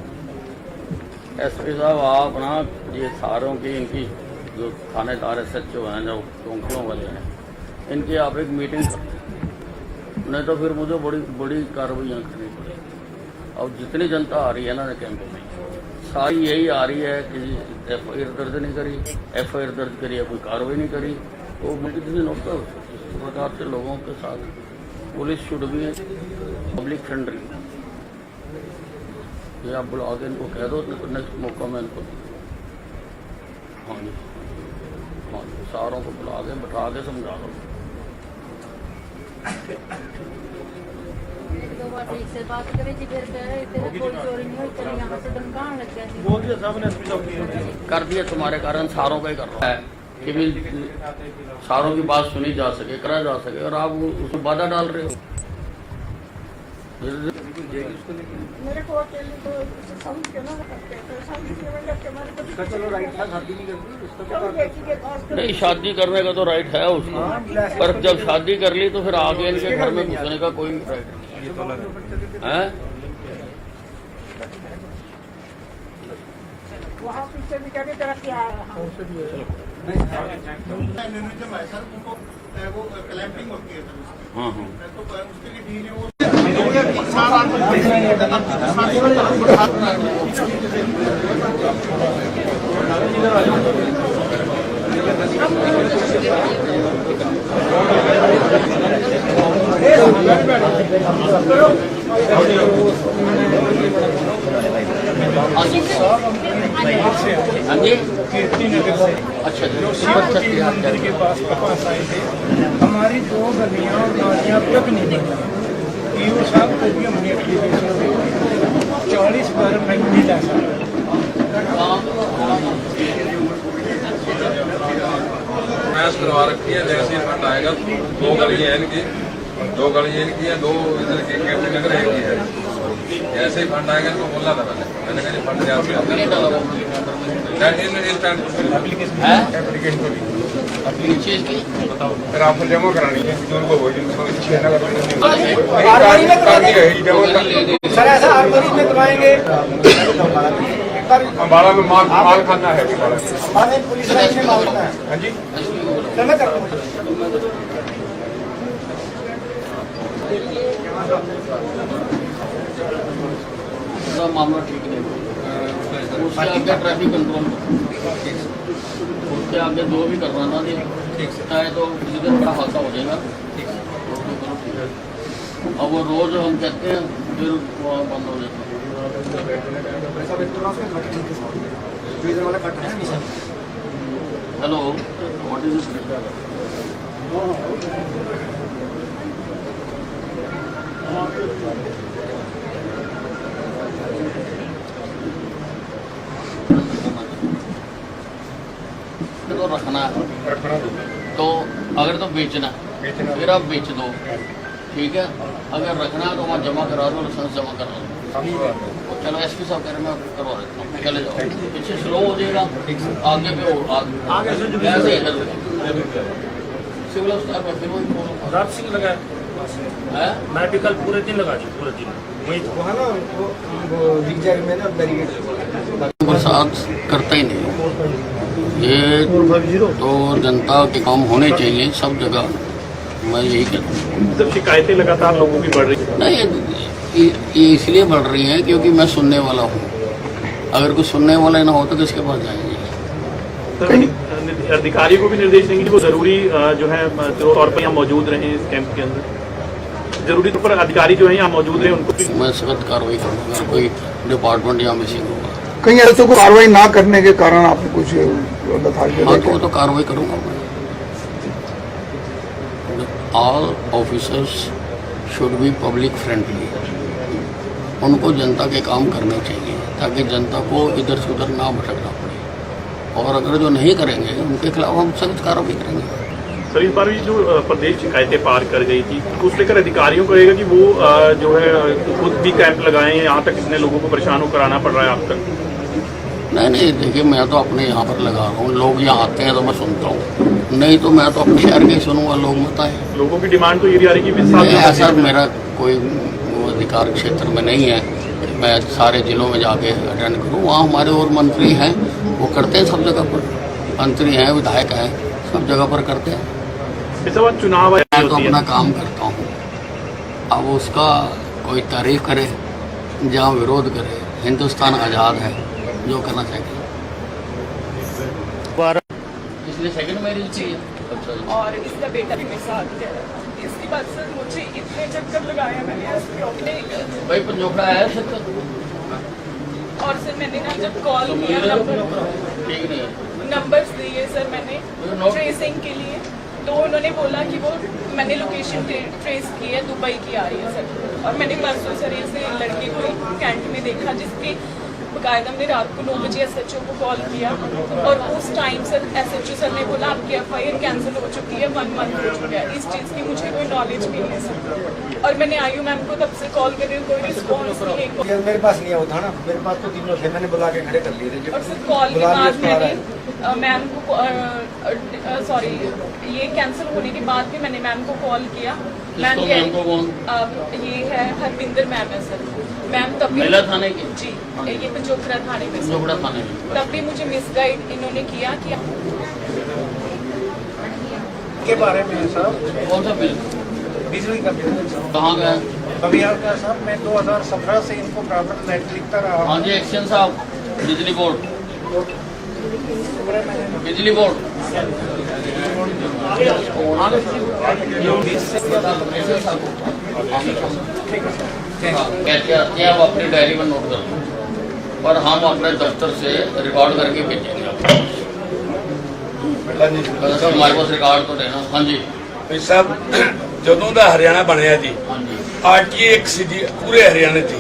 एसपी साहब, आप ना ये सारों की इनकी जो थानेदार SHO हैं जो टोंकलों वाले हैं, इनकी आप एक मीटिंग करो, नहीं तो फिर मुझे बड़ी बड़ी कार्रवाइयाँ करनी पड़ेगी। अब जितनी जनता आ रही है ना कैंप में, सारी यही आ रही है कि FIR दर्ज नहीं करी, FIR दर्ज करी है, कोई कार्रवाई नहीं करी। तो मुझे किसी होता इस प्रकार से लोगों के साथ पुलिस शुड भी है पब्लिक फ्रेंडली। ये आप बुला के इनको कह दो तो नेक्स्ट मौका में इनको। हाँ जी, हाँ जी, सारों को बुला के बैठा के समझा दो। कर दिया तुम्हारे कारण सारों का ही कर रहा है कि भी सारों की बात सुनी जा सके, करा जा सके, और आप उसको बाधा डाल रहे हो। मेरे को अकेले तो समझ के ना नहीं, शादी करने का तो राइट है उसको, पर जब शादी कर ली तो फिर आगे इनके घर में घुसने का कोई राइट नहीं है। वहाँ पीछे भी क्या तरफ क्या आ रहा है। वो क्लैंपिंग होती है हाँ हाँ, तो उसके लिए वीडियो हाँ जी, कीर्ति नगर से अच्छा जो शिव जी मंदिर के पास आए थे, हमारी 2 गलियां और नालियां तक नहीं बनी। ईओ साहब को भी हमने एप्लीकेशन दी, 40 बार फैक्ट्री लाया। मैच करवा रखी है, जैसे ही फंड आएगा 2 गलियां इनकी, 2 गलियां इनकी है, 2 इधर की कीर्ति नगर एक ही है। जैसे ही फंड आएगा तो बोला था मैंने कहा फंड फिर आपको जमा करानी है सर ऐसा हर मरीज में करवाएंगे। अम्बाला में माल खाना है। पुलिस लाइन में मांगना है। हाँ जी, मैं करता उसका मामला ठीक नहीं है, उसके आगे ट्रैफिक कंट्रोल उसके आगे जो भी करना ना दे, चाहे तो किसी दिन बड़ा हादसा हो जाएगा। अब वो रोज हम कहते हैं फिर वो बंद हो जाता है। हेलो, व्हाट इज तो रखना है, तो अगर तो बेचना फिर आप बेच दो, ठीक है, अगर रखना है तो वहाँ जमा करा दो, लाइसेंस जमा करा दो। चलो एसपी साहब कह रहे मैं करवा देता हूँ, चले जाओ, पीछे स्लो हो जाएगा, आगे पे हो आगे ऐसे इधर सिविल अस्पताल में फिर वही रात सिंह लगा है। मैं भी कल पूरे दिन लगा दी, पूरे दिन वही वहाँ ना में ना बैरिकेड बरसात करता ही नहीं, ये तो जनता के काम होने चाहिए सब जगह, मैं यही कहता हूँ। जब शिकायतें लगातार लोगों की बढ़ रही नहीं, ये इसलिए बढ़ रही हैं क्योंकि मैं सुनने वाला हूँ, अगर कोई सुनने वाला ना हो तो किसके पास जाएंगे। अधिकारियों को भी निर्देश देंगे कि वो जरूरी जो है तौर पर यहाँ मौजूद रहें इस कैंप के अंदर, जरूरी तौर पर अधिकारी जो है यहाँ मौजूद रहे, उनको भी मैं सख्त कार्रवाई करूँगा, कोई डिपार्टमेंट यहाँ मिसिंग होगा। कहीं ऐसे को कार्रवाई ना करने के कारण आपने कुछ बता दिया? हाँ, तो कार्रवाई करूँगा मैं। All officers should be public friendly, उनको जनता के काम करने चाहिए ताकि जनता को इधर से उधर ना भटकना पड़े, और अगर जो नहीं करेंगे उनके खिलाफ हम सख्त कार्रवाई करेंगे। सर, इस बार भी जो प्रदेश शिकायतें पार कर गई थी, उस लेकर अधिकारियों को रहेगा कि वो जो है खुद भी कैंप लगाएं, यहाँ तक कितने लोगों को परेशान होकर आना पड़ रहा है आप तक? नहीं, देखिए मैं तो अपने यहाँ पर लगा रहा हूँ, लोग यहाँ आते हैं तो मैं सुनता हूँ, नहीं तो मैं तो अपने शहर के ही सुनूंगा, लोग बताएं। लोगों की डिमांड तो ये भी आ रही है कि ऐसा मेरा कोई अधिकार क्षेत्र में नहीं है कि मैं सारे जिलों में जाके अटेंड करूँ, वहाँ हमारे और मंत्री हैं, वो करते हैं सब जगह पर, मंत्री हैं, विधायक हैं, सब जगह पर करते हैं। इस बार चुनाव मैं तो अपना काम करता हूँ, अब उसका कोई तारीफ करे जहाँ विरोध करे, हिंदुस्तान आज़ाद है, जो करना चाहिए। इसलिए सेकंड मैरिज चाहिए। और इसका बेटा भी मेरे साथ है। इसके बाद सर मुझे इतने चक्कर लगाया मैंने अपने भाई पंजोखड़ा है सर, और सर मैंने ना जब कॉल किया ठीक नहीं है, नंबर्स दिए सर मैंने ट्रेसिंग के लिए, तो उन्होंने बोला कि वो मैंने लोकेशन ट्रेस की है, दुबई की आ रही है सर। और मैंने परसों सर इस लड़के को कैंट में देखा, जिसके बाकायदा हमने रात को 9 बजे SHO को कॉल किया, और उस टाइम सर SHO सर ने बोला आपकी FIR कैंसिल हो चुकी है, 1 मंथ हो चुका है। इस चीज़ की मुझे कोई नॉलेज भी नहीं है सर, और मैंने आयु मैम को तब से कॉल कर रही हूँ, कोई रिस्पॉन्स नहीं है। मेरे पास नहीं होता ना, मेरे पास तो तीनों थे, मैंने बुला के खड़े कर लिए थे। और सर कॉल के बाद मैंने मैम को सॉरी ये कैंसिल होने के बाद भी मैंने मैम को कॉल किया। मैम ये है हरविंदर मैम है सर, मैम तभी थाने की जी, ये पंजोखड़ा थाने में, पंजोखड़ा थाने में, तब भी मुझे मिसगाइड इन्होंने किया कि के बारे में साहब, कौन सा बिल, बिजली का बिल कहाँ गया? अभी आपका साहब, मैं 2017 से इनको प्रॉपर्टी नेट लिखता रहा। हाँ जी, एक्शन साहब, बिजली बोर्ड, बिजली बोर्ड क्या आप अपनी डायरी में नोट कर लो, और हम अपने दफ्तर से रिकॉर्ड करके भेजेंगे आपको। हमारे पास रिकॉर्ड तो देना। हाँ जी साहब, ਜਦੋਂ ਦਾ ਹਰਿਆਣਾ ਬਣਿਆ ਜੀ, RTA ਇੱਕ ਸੀ ਜੀ ਪੂਰੇ ਹਰਿਆਣੇ 'ਚ,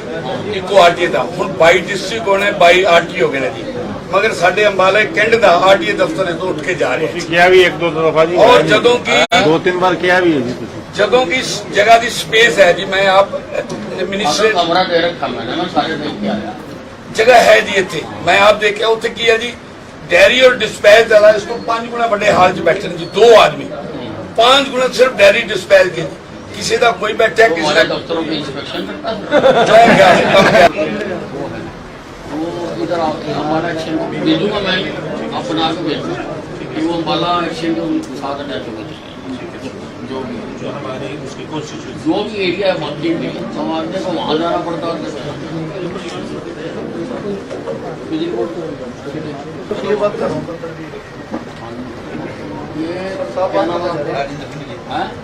ਇੱਕੋ RTA ਦਾ, ਹੁਣ 22 ਡਿਸਟ੍ਰਿਕਟ ਹੋਣੇ, 22 RTA ਹੋ ਗਏ ਨੇ ਜੀ, ਮਗਰ ਸਾਡੇ ਅੰਬਾਲੇ ਕੈਂਟ ਦਾ RTA ਦਫ਼ਤਰ ਤੋਂ ਉੱਠ ਕੇ ਜਾ ਰਿਹਾ ਹੈ। किया भी 1-2 दफा जी, और ਜਦੋਂ कि 2-3 बार किया भी है जी। ਜਦੋਂ कि जगह की स्पेस है जी, मैं आप मिनिस्टर कमरा दे रखा मैंने, मैं सारे देख के आया, जगह है जी इतने, मैं आप देखा उत्थे की है जी, डेयरी और डिस्पैच वाला, इसको 5 गुना बड़े हाल च बैठे जी, 2 आदमी 5 गुना सिर्फ डेयरी डिस्पैच के, किसी का कोई बैठा किसी का दफ्तरों की इंस्पेक्शन इधर हमारा एक्शन भेजूंगा मैं, अपना के भेजूंगा कि वो अम्बाला एक्शन के साथ अटैच होगा, जो भी एरिया है मार्केट में समाजने को वहाँ जाना पड़ता है। ये बात करो, ये क्या नाम है?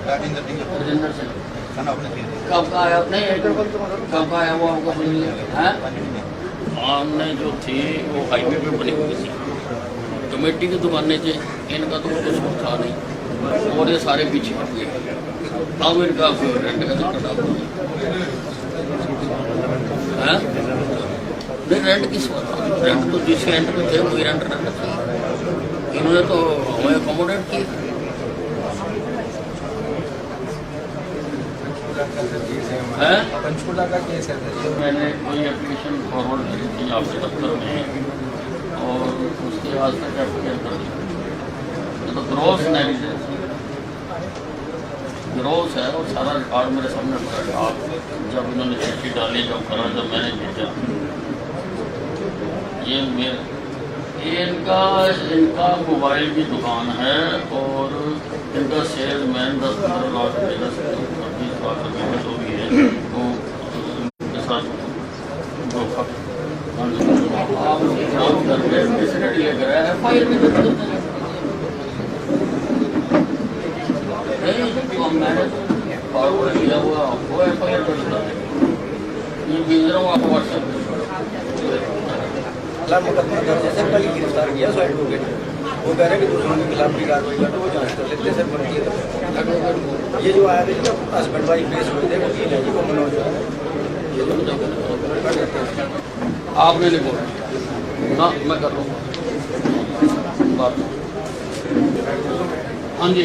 राजेंद्र सिंह। कब का आया? नहीं, कब का आया वो आपको सुन लिया है? सामने जो थी वो हाईवे पे बनी हुई थी, कमेटी की दुकानें थे, इनका तो कुछ था नहीं, और ये सारे पीछे हट गए। अब इनका रेंट का चक्कर है, रेंट किस रेंट तो जिस रेंट में थे वही रेंट रहना चाहिए, इन्होंने तो हमें अकोमोडेट किया। का सर केस है हैं? हमारा पंचकुला का केस है सर। मैंने कोई एप्लीकेशन फॉरवर्ड करी थी आपके दफ्तर में और उसके आज तक एफआईआर कर दी। तो ग्रॉस नेगलिजेंस ग्रॉस है और सारा रिकॉर्ड मेरे सामने पड़ा है। आप जब उन्होंने चिट्ठी डाली जब करा जब मैंने भेजा ये मेरे इनका मोबाइल की दुकान है और इनका सेल्समैन 10-15 लाख रुपये 20 लाख रुपये जो भी है वो उनके साथ धोखा आप जॉब करके किसने डील करा है फाइल में तो नहीं मैंने फॉरवर्ड किया हुआ आपको एफआईआर कर देता है। ये भेज रहा हूँ आपको व्हाट्सएप मुकदमा दर्ज है सर। कल ही गिरफ्तार किया सो एडवोकेट वो कह रहे हैं कि दूसरों के खिलाफ भी कार्रवाई कर तो वो जांच कर लेते सर। बनती ये जो आया था जो हस्बैंड वाइफ केस हुए थे वकील है जी वो मनोज आपने नहीं बोला हाँ मैं कर रहा हूँ बात। हाँ जी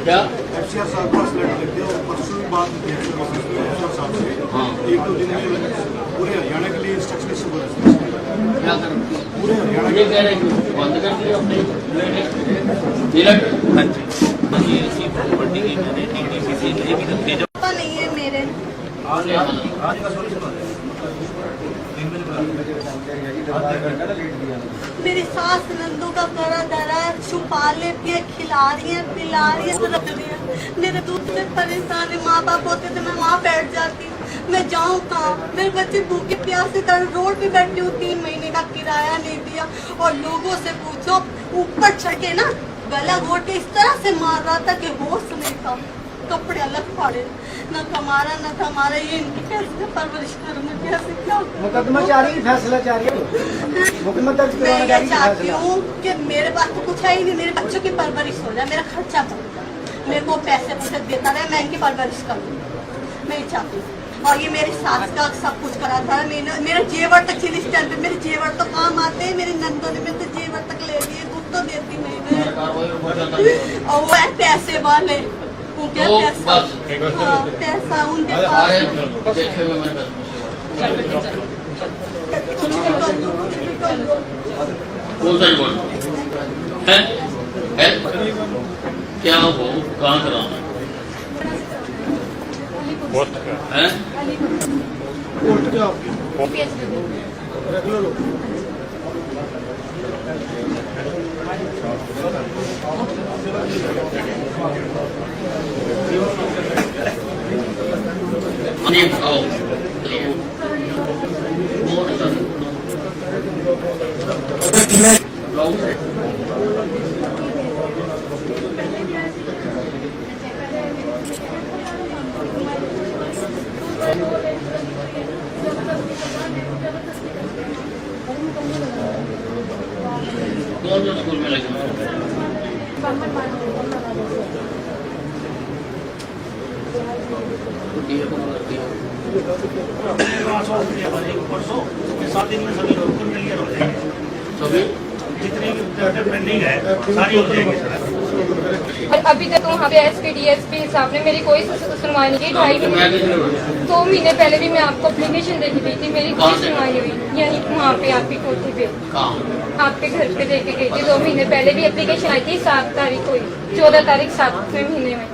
क्या एफसीआर साहब पास लेटर लिख दिया और परसों भी बात की एफसीआर साहब से। हाँ 1-2 दिन में पूरे हरियाणा के लिए इंस्ट्रक्शन इशू हो रहे हैं। क्या कर पूरे हरियाणा ये कह रहे हैं कि बंद कर दिया अपने इलेक्ट। हाँ जी ऐसी प्रॉपर्टी की मैंने टीटीसी से ले भी रखी पता नहीं है मेरे मेरी सास नंदू का करा धरा छुपा लेती है खिला रही है पिला रही है रख रही है। मेरे दूध से परेशान है माँ बाप होते तो मैं वहाँ बैठ जाती मैं जाऊँ कहाँ। मेरे बच्चे भूखे प्यासे कर रोड पे बैठी हूँ 3 महीने का किराया नहीं दिया और लोगों से पूछो ऊपर चढ़ के ना गला घोट के इस तरह से मार रहा था कि होश नहीं था। कपड़े अलग फाड़े न कमारा न कमारा ये इनकी कैसे परवरिश करूँ मैं कैसे क्या मुकदमा जारी फैसला जारी मुकदमा दर्ज मैं ये चाहती हूँ कि मेरे पास तो कुछ है ही नहीं। मेरे बच्चों की परवरिश हो जाए मेरा खर्चा बन जाए मेरे को पैसे देता रहे मैं इनकी परवरिश करूँ मैं ये चाहती हूँ। और ये मेरी सास का सब कुछ करा था मेरा जेवर तक चिली स्टैंड पे मेरे जेवर तो काम आते हैं। मेरी नंदों ने मेरे जेवर तक ले लिए दूध तो देती नहीं मैं और वो है पैसे वाले उनके पैसा उनके क्या हो कहाँ कराना है कोर्ट के आपके रेगुलर हो स्कूल में लगे सभी जितनी पेंडिंग है सारी हो जाएगी सर। और अभी तक तो वहाँ पे एसपी डीएसपी साहब ने मेरी कोई सुनवाई नहीं की। 2 महीने पहले भी मैं आपको एप्लीकेशन देके गई थी मेरी कोई सुनवाई नहीं हुई। यही वहाँ पे आपकी कोठी पे आपके घर पे देके गई थी 2 महीने पहले भी एप्लीकेशन आई थी 7 तारीख को 14 तारीख 7वें महीने में।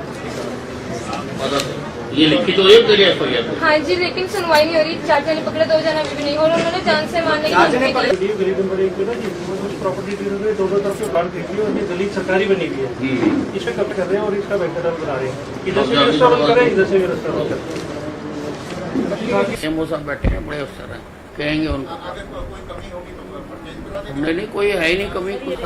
ये लिखी तो एक तेरी एफआईआर हाँ जी लेकिन सुनवाई नहीं हो रही। 4 जने पकड़े 2 जना भी नहीं और उन्होंने जान से मारने की धमकी दी। गली नंबर 1 पे ना जी प्रॉपर्टी डीलर ने दोनों तरफ से बाढ़ देखी और ये गली सरकारी बनी हुई है। इस पे कब्जा कर रहे हैं और इसका वेंडर बना रहे हैं। इधर से रेस्टोरेंट करें इधर से रेस्टोरेंट करें। वो सब बैठे हैं बड़े अफसर हैं कहेंगे उनको नहीं कोई है ही नहीं कमी कुछ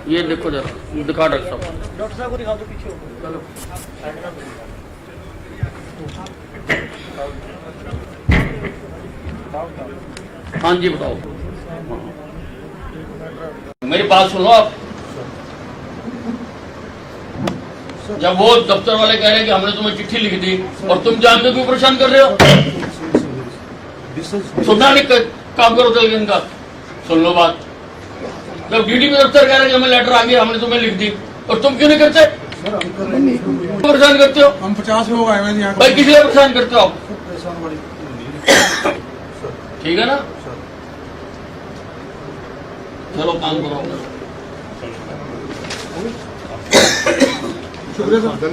ये देखो जरा दिखा डॉक्टर साहब को दिखा दो पीछे हाँ जी बताओ मेरी बात सुनो आप। जब वो दफ्तर वाले कह रहे हैं कि हमने तुम्हें चिट्ठी लिख दी और तुम जानते क्यों परेशान कर रहे हो। सुनना नहीं काम करो तो इनका सुन लो बात जब डीडीपी दफ्तर कह रहे हैं कि हमें लेटर आ गया, हमने तुम्हें लिख दी, और तुम क्यों नहीं करते? परेशान करते हो? हम 50 लोग आए हुए हैं भाई किस लिए परेशान करते हो आप? ठीक है ना, चलो काम करो।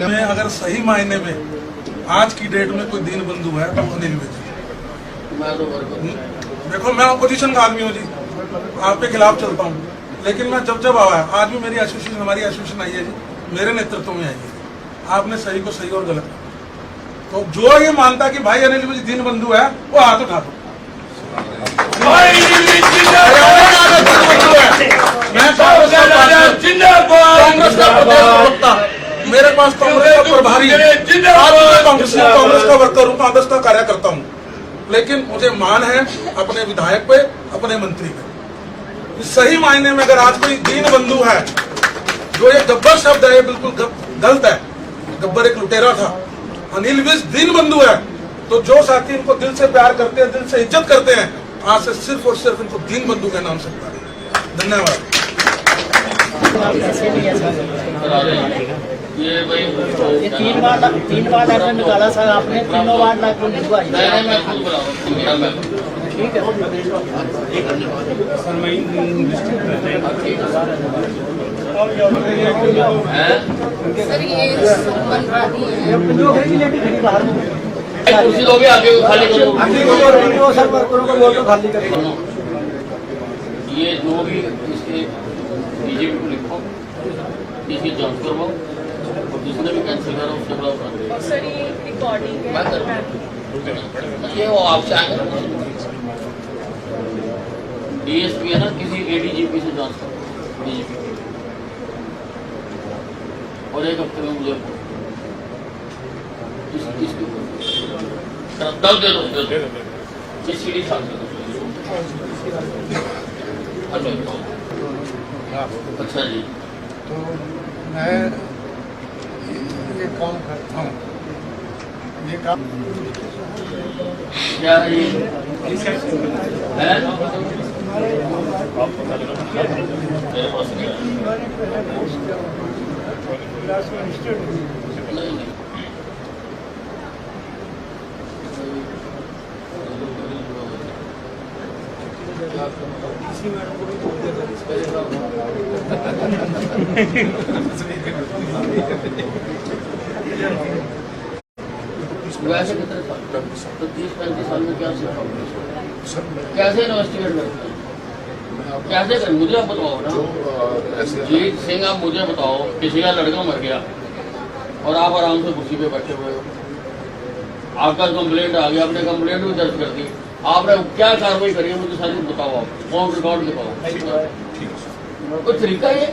में अगर सही मायने में आज की डेट में कोई दीन बंधु है तो अनिल विज। मैं तो वर्कर देखो मैं अपोजिशन का आदमी हूँ जी, आपके खिलाफ चलता हूँ, लेकिन मैं जब आया, आज भी मेरी एसोसिएशन, हमारी एसोसिएशन आई है जी, मेरे नेतृत्व में आई है। आपने सही को सही और गलत, तो जो ये मानता कि भाई अनिल विज दीन बंधु है वो हाथ उठा दो। मैं कांग्रेस का प्रवक्ता, मेरे पास कांग्रेस का प्रभारी, कांग्रेस का वर्कर हूँ, कांग्रेस का कार्यकर्ता हूँ, लेकिन मुझे मान है अपने विधायक पे, अपने मंत्री पे। सही मायने में अगर आज कोई दीन बंधु है, जो ये गब्बर शब्द है ये बिल्कुल गलत है। गब्बर एक लुटेरा था, अनिल विज दीन बंधु है, तो जो साथी इनको दिल से प्यार करते हैं, दिल से इज्जत करते हैं, आज से सिर्फ और सिर्फ इनको दीन बंधु के नाम से पुकारें। धन्यवाद। ये भाई ये 3 बार लेटर निकाला सर आपने, तीनों बार लेटर लिखवाई। ठीक है सर, ये बनवादी है। कुर्सी लोगे आगे खाली करो, सर वर्करों को बोलो खाली करो। ये जो भी इसके बीजेपी को लिखो, इसकी जांच करवाओ, और जिसने भी कैंसिल करा उसके खिलाफ। सर ये रिकॉर्डिंग है, ये वो आपसे आएंगे, डीएसपी है ना, किसी एडीजीपी से जांच करो, डीजीपी, और 1 हफ्ते में मुझे दल दे दो, सीढ़ी छाप दे दो। अच्छा जी, तो मैं ये काम करता हूँ, ये काम क्या है ये है? मेरे पास नहीं नहीं। वैसे कितने साल? तो 30-35 साल में क्या सीखा? कैसे इन्वेस्टिगेट करते हैं? कैसे करें? मुझे आप बताओ ना। जीत सिंह, आप मुझे बताओ, किसी का लड़का मर गया और आप आराम से कुर्सी पे बैठे हुए हो, आपका कंप्लेंट आ गया, आपने कंप्लेंट भी दर्ज कर दी, आपने क्या कार्रवाई करी है मुझे सारी बताओ, आप फोन रिकॉर्ड दिखाओ, कोई तरीका है?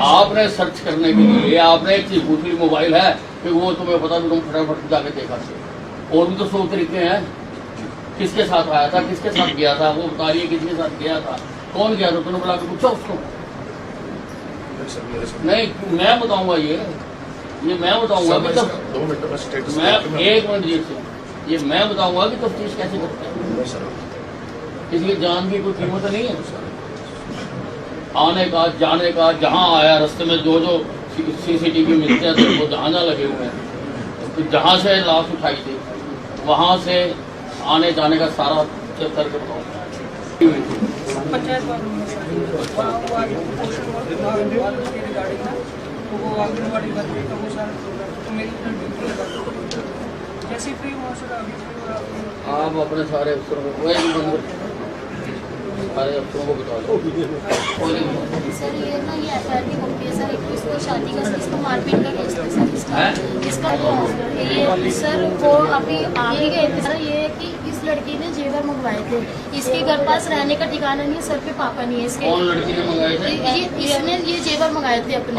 आपने सर्च करने के लिए आपने एक चीज पूछ ली, मोबाइल है कि वो तुम्हें पता, तुम फटाफट जाके देखा। और भी तो 100 तरीके हैं। किसके साथ आया था, किसके साथ गया था, वो बता रही है किसके साथ गया था, कौन गया था, तुमने बुला के पूछा उसको? नहीं, मैं बताऊंगा ये मैं बताऊंगा कि मैं 1 मिनट जी से ये मैं बताऊंगा कि तफ्तीश कैसे करते हैं। किसी की जान की कोई कीमत नहीं है। आने का, जाने का, जहाँ आया रास्ते में जो सीसीटीवी मिलते हैं तो वो जहाँ लगे हुए हैं, तो जहाँ से लाश उठाई थी वहाँ से आने जाने का सारा चेक करके बताऊँ। आप अपने सारे अफसरों को सारे अफसरों को बता दो। सर ये ना ये एफआईआर की कॉपी है सर, इसको शादी का, इसको मारपीट का केस है सर, इसका ये सर वो अभी आ ही गए थे सर। ये कि इस लड़की ने जेवर मंगवाए थे, इसके घर पास रहने का ठिकाना नहीं है, सर पे पापा नहीं है इसके। कौन लड़की ने मंगाए थे? इसने ये जेवर मंगाए थे अपने,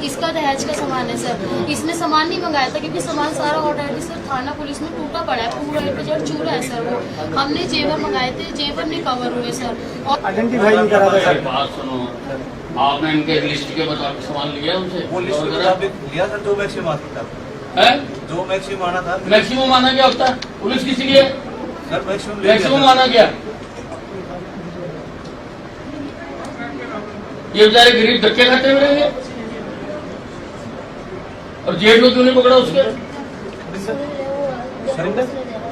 इसका दहेज का सामान है सर। इसने सामान नहीं मंगाया था क्योंकि सामान सारा ऑलरेडी सर थाना पुलिस में टूटा पड़ा है, पूरा एपिसोड चूरा है सर। वो हमने जेवर मंगाए थे, जेवर नहीं कवर हुए सर। और आइडेंटिफाई नहीं करा था सर। बात सुनो, आपने इनके लिस्ट के मुताबिक सामान लिया उनसे? वो लिस्ट के मुताबिक लिया सर, जो मैक्सिमम आता था, है जो मैक्सिमम आना था। मैक्सिमम आना क्या होता है? पुलिस किसी की है? सर मैक्सिमम मैक्सिमम माना गया। ये बेचारे गरीब धक्के खाते हुए रहेंगे और जेल में क्यों नहीं पकड़ा उसके?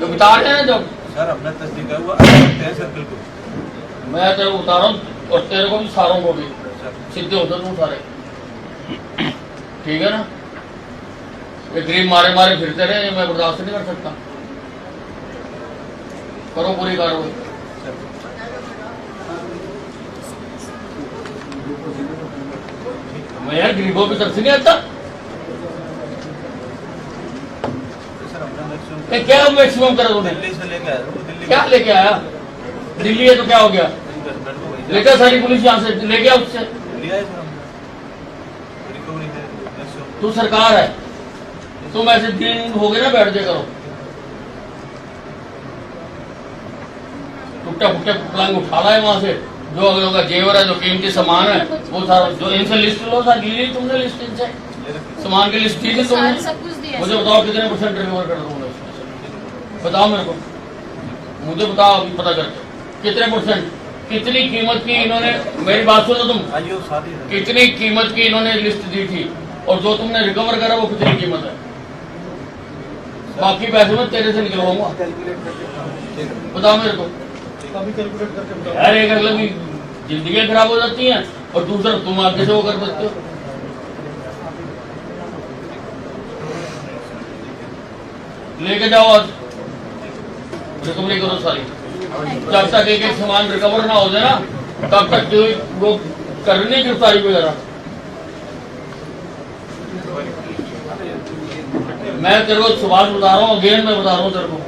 जो बता रहे हैं जब सर अपना तस्दीक है वो है सर बिल्कुल। मैं तेरे को बता रहा हूँ और तेरे को भी सारों को भी सीधे होते तुम सारे, ठीक है ना? ये गरीब मारे मारे फिरते रहे, ये मैं बर्दाश्त नहीं कर सकता। करो पूरी कार्रवाई। मैं यार गरीबों की तरफ से नहीं आता। क्या मैक्सिमम करा तूने? दिल्ली से लेके आया वो दिल्ली क्या लेके आया? दिल्ली है तो क्या हो गया? लेकर सारी पुलिस यहाँ से ले गया उससे। लिया है सर रिकवरी है मैक्सिमम। तू सरकार है, तुम ऐसे दिन हो गए ना बैठ जाए करो। टुकटा फुकटा पलंग उठा लाए वहां से, जो अगलों का जेवर है, जो कीमती सामान है, वो सारा जो इनसे लिस्ट लो, सारी ली तुमने लिस्ट इनसे, सामान की लिस्ट दी थी तुमने। मुझे बताओ कितने % रिकवर कर दूंगा उसमें से? बताओ मेरे को, मुझे बताओ अभी पता करके कितने %, कितनी कीमत की इन्होंने, मेरी बात सुनो तुम, कितनी कीमत की इन्होंने लिस्ट दी थी और जो तुमने रिकवर करा वो कितनी कीमत है? बाकी पैसे मैं तेरे से निकलवाऊंगा, बताओ मेरे को। यार एक अगले की जिंदगी खराब हो जाती हैं और दूसरा तुम आगे से वो कर सकते हो। लेके जाओ आज रिकवरी करो सारी। जब तक एक एक सामान रिकवर ना हो जाए ना तब तक वो करनी गिरफ्तारी वगैरह। मैं तेरे को सवाल बता रहा हूँ, अगेन मैं बता रहा हूँ तेरे को।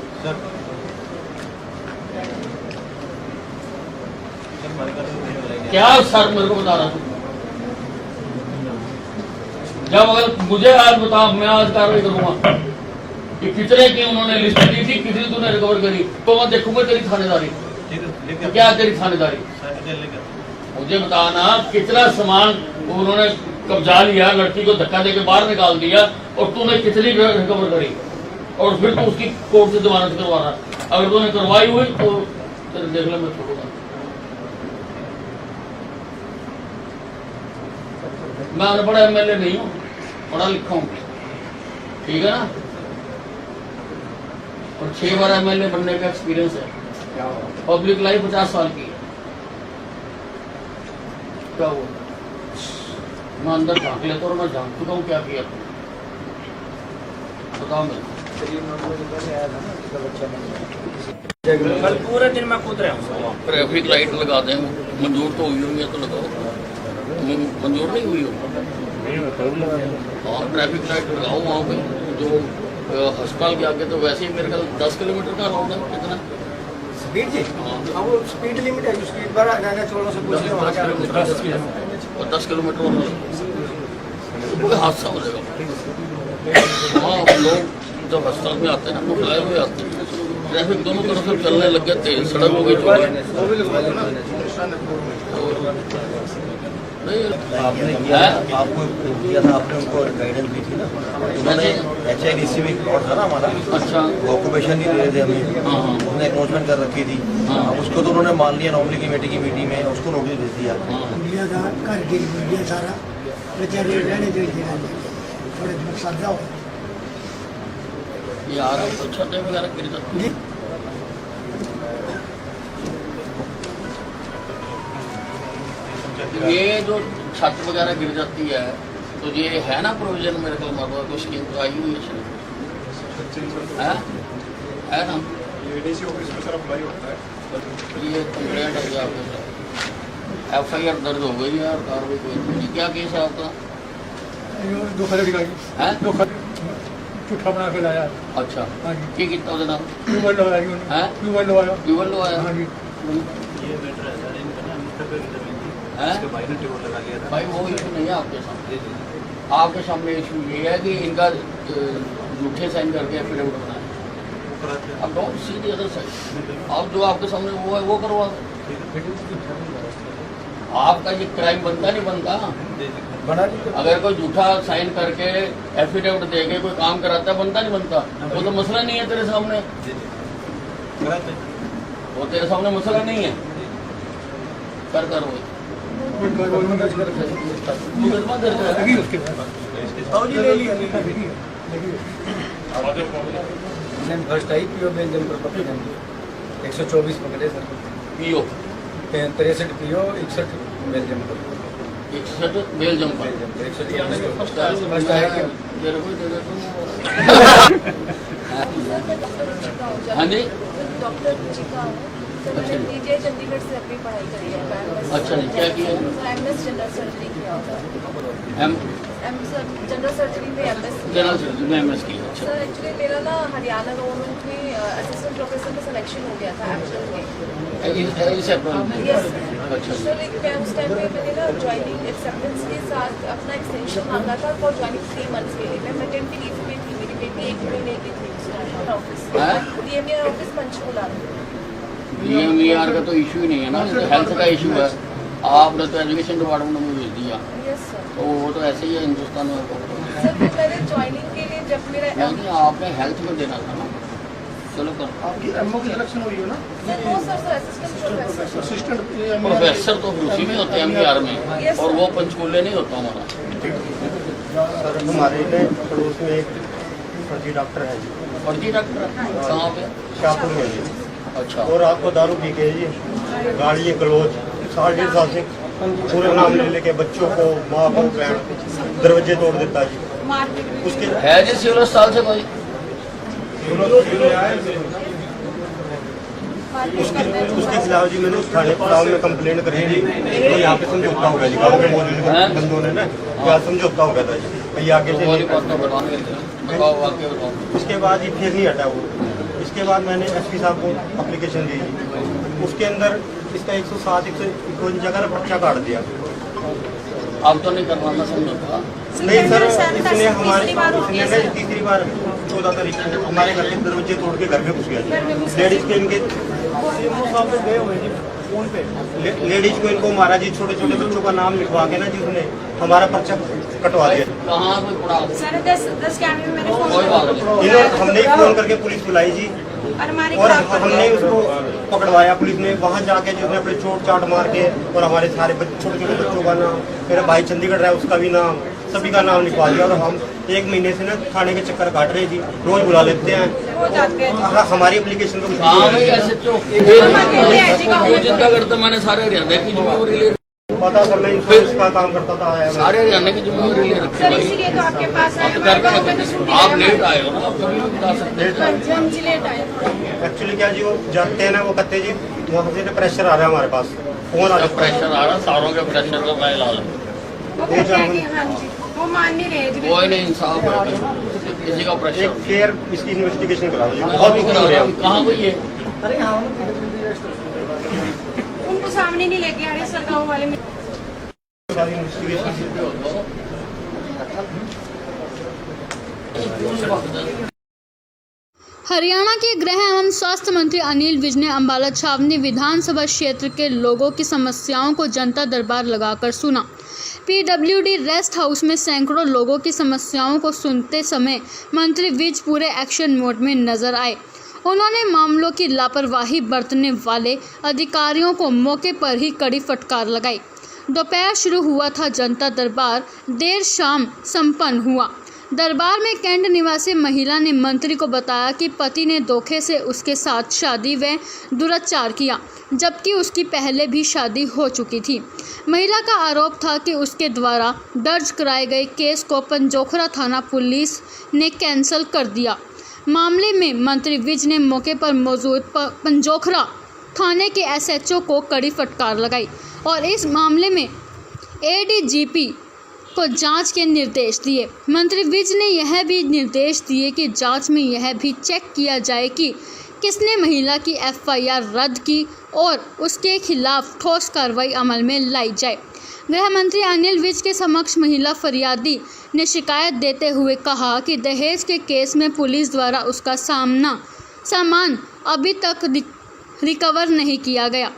क्या सर मेरे को बता रहा हूँ? जब अगर मुझे आज बता, मैं आज कार्रवाई करूंगा कि कितने की उन्होंने लिस्ट दी थी, कितनी तूने रिकवर करी, तो मैं देखूंगा तेरी थानेदारी। तो क्या तेरी थानेदारी? मुझे बताना कितना सामान उन्होंने कब्जा लिया, लड़की को धक्का देके बाहर निकाल दिया और तूने कितनी रिकवर करी और फिर तू उसकी कोर्ट से जमानत करवा रहा। अगर तूने करवाई हुई तो तेरे देख ले मैं छोड़ूंगा। मैं अनपढ़ MLA नहीं हूँ, पढ़ा लिखा हूँ, ठीक है ना? और 6 बार MLA बनने का एक्सपीरियंस है। पब्लिक लाइफ 50 साल की है। क्या हुआ? मैं अंदर झांक लेता और मैं झांक चुका हूँ क्या किया तुमने, बताओ मेरे। कल पूरे दिन मैं कूद रहा हूँ। ट्रैफिक लाइट लगा दें, मंजूर तो हुई होंगी तो लगाओ, मंजूर नहीं हुई हो हाँ ट्रैफिक लाइट लगाओ वहाँ पे। जो अस्पताल के आगे तो वैसे ही मेरे ख्याल 10 किलोमीटर का अलाउड है। कितना स्पीड जी? हाँ वो स्पीड लिमिट है, स्पीड बढ़ा गाना छोड़ो से पूछ लो। 10 किलोमीटर कोई हादसा हो जाएगा। हाँ लोग जब अस्पताल में आते हैं ना तो ड्राइव हुए आते हैं, ट्रैफिक दोनों तरफ से चलने लग गए, तेज सड़क हो गई आपको दिया था, आपने उनको गाइडेंस दी थी ना। उन्होंने HIDC में प्लॉट था ना हमारा, अच्छा वो ऑक्यूपेशन नहीं दे रहे थे हमें, उसने एक्नोचमेंट कर रखी थी। उसको तो उन्होंने मान लिया, नॉर्मली कमेटी की मीटिंग में उसको नोटिस दे दिया। घर गिर गया सारा, बेचारे रहने जो थोड़े सजा हो यार तो छतें वगैरह गिर जाती हैं। ये जो छत वगैरह गिर जाती है तो ये है ना प्रोविजन मेरे को मरवा को स्कीम तो आई हुई है ना? ADC ऑफिस में सर अप्लाई होता है। ये कंप्लेंट है आपके, FIR दर्ज हो गई है और कार्रवाई कोई नहीं। क्या केस है आपका? झूठा बना के लाया। अच्छा की कितना जनाब? ट्यूबवेल लवाया भाई वो इशू नहीं है आपके सामने। आपके सामने इशू ये है कि इनका झूठे साइन करके एफिडेविट बनाया। अब don't see the other side, आप जो आपके सामने वो है वो करवा। आपका ये क्राइम बनता नहीं बनता? अगर कोई झूठा साइन करके एफिडेविट देके कोई काम कराता है, बनता नहीं बनता? वो तो मसला नहीं है तेरे सामने। गलत है। वो तेरे सामने मसला नहीं है, कर वही मुकदमा दर्ज है उसके बाद फर्स्ट आई पीओ बेल्जियम पर पकड़े 124 पकड़े सर। पीओ 63 पीओ 61 बेल्जियम पर 61 बेल्जियम पर 124 फर्स्ट आया कि तेरे को हाँ जी डॉक्टर रुचिका है। तो मैंने पीजीआई चंडीगढ़ से अपनी पढ़ाई करी है। अच्छा जी, क्या किया? एमएस जनरल सर्जरी किया होगा। एम जनरल सर्जरी में एमएस जनरल सर्जरी में एमएस किया। अच्छा सर एक्चुअली मेरा ना हरियाणा गवर्नमेंट में असिस्टेंट प्रोफेसर में सिलेक्शन हो गया था एक्चुअल में। इस अप्रैल में? यस अच्छा सर मैं उस टाइम पे मैंने ना ज्वाइनिंग एक्सेप्टेंस के साथ अपना एक्सटेंशन मांगा था फॉर ज्वाइनिंग 3 मंथ्स के लिए। मैं मेटर्निटी लीव पे थी, मेरी बेटी 1 महीने की थी उस time office DMER office Panchkula में। डीएमईआर का तो इशू ही नहीं है ना, हेल्थ का इशू है। आपने तो एजुकेशन डिपार्टमेंट में भेज दिया। Yes sir. तो वो तो ऐसे ही है हिंदुस्तान में। सर फिर मैंने ज्वाइनिंग के लिए जब मेरा नहीं, आपने हेल्थ में देना था ना। चलो कर। आपकी एमओ की सिलेक्शन हुई है ना? सर वो sir assistant professor assistant professor तो उसी में होते हैं एमईआर में, और वो पंचकूले नहीं होता हमारा। सर हमारे पड़ोस में एक फर्जी डॉक्टर है जी। फर्जी डॉक्टर कहाँ पे? शाहपुर में जी। अच्छा। और रात को दारू पी के जी गाड़ी क्लोज 1.5 साल से पूरे नाम ले लेके बच्चों को, माँ को, बहन दरवाजे तोड़ देता जी। उसके है जी सिविल अस्पताल से कोई? उसके खिलाफ जी मैंने थाने पड़ाव में कंप्लेंट करी थी। तो यहाँ पे समझौता हो गया जी, गाँव में मौजूद बंदों ने ना यहाँ समझौता हो गया था जी। भैया आगे से उसके बाद ही फिर नहीं हटा वो। इसके बाद मैंने एसपी साहब को एप्लीकेशन दी जी। उसके अंदर इसका 107 151 जगह पर्चा काट दिया। अब तो नहीं करना था समझौता? नहीं सर, इसने हमारे तीसरी बार 14 तारीख को हमारे घर के दरवाजे तोड़ के घर में घुस गया जी। लेडीज के इनके गए हुए जी फोन पे लेडीज को इनको मारा जी। छोटे छोटे बच्चों का नाम लिखवा के ना जी उसने हमारा पर्चा कटवा दिया। कहाँ कोई पड़ा? सर 10 कैमरे में मैंने कोई बात नहीं। इन्होंने हमने फोन करके पुलिस बुलाई जी, और हमने उसको पकड़वाया। पुलिस ने वहाँ जाके जो अपने चोट चाट मार के और हमारे सारे छोटे छोटे बच्चों का नाम, मेरा भाई चंडीगढ़ रहा है उसका भी नाम, सभी का नाम लिखवा दिया। और हम 1 महीने से ना थाने के चक्कर काट रहे जी, रोज बुला लेते हैं। हमारी एप्लीकेशन को जिंदा करता मैंने सारे हरियाणा की जिम्मेवारी ले पता कर मैं इंश्योरेंस का काम करता था। सारे हरियाणा की जिम्मेवारी ले रखी है। इसीलिए तो आपके पास आप लेट आए हो ना, आप कभी भी बता सकते हैं। हम जी लेट आए। एक्चुअली क्या जी वो जाते हैं ना, वो कहते जी वहाँ से प्रेशर आ रहा है हमारे पास, फोन आ रहा प्रेशर आ रहा, सारों के प्रेशर का मैं इलाज। वो कहते हैं कि हाँ जी वो मान नहीं रहे जी। कोई नहीं, इंसाफ है, किसी का प्रेशर एक फेयर इसकी इन्वेस्टिगेशन करा दो। कहाँ हुई है? उनको सामने नहीं लेके आ रहे सर गाँव वाले में। सारी इन्वेस्टिगेशन हरियाणा के गृह एवं स्वास्थ्य मंत्री अनिल विज ने अम्बाला छावनी विधानसभा क्षेत्र के लोगों की समस्याओं को जनता दरबार लगाकर सुना। पीडब्ल्यूडी रेस्ट हाउस में सैकड़ों लोगों की समस्याओं को सुनते समय मंत्री विज पूरे एक्शन मोड में नजर आए। उन्होंने मामलों की लापरवाही बरतने वाले अधिकारियों को मौके पर ही कड़ी फटकार लगाई। दोपहर शुरू हुआ था जनता दरबार, देर शाम संपन्न हुआ। दरबार में कैंट निवासी महिला ने मंत्री को बताया कि पति ने धोखे से उसके साथ शादी व दुराचार किया, जबकि उसकी पहले भी शादी हो चुकी थी। महिला का आरोप था कि उसके द्वारा दर्ज कराए गए केस को पंजोखरा थाना पुलिस ने कैंसिल कर दिया। मामले में मंत्री विज ने मौके पर मौजूद पंजोखरा थाने के एसएचओ को कड़ी फटकार लगाई और इस मामले में एडीजीपी को जांच के निर्देश दिए। मंत्री विज ने यह भी निर्देश दिए कि जांच में यह भी चेक किया जाए कि किसने महिला की एफआईआर रद्द की और उसके खिलाफ ठोस कार्रवाई अमल में लाई जाए। गृह मंत्री अनिल विज के समक्ष महिला फरियादी ने शिकायत देते हुए कहा कि दहेज के केस में पुलिस द्वारा उसका सामान अभी तक रिकवर नहीं किया गया।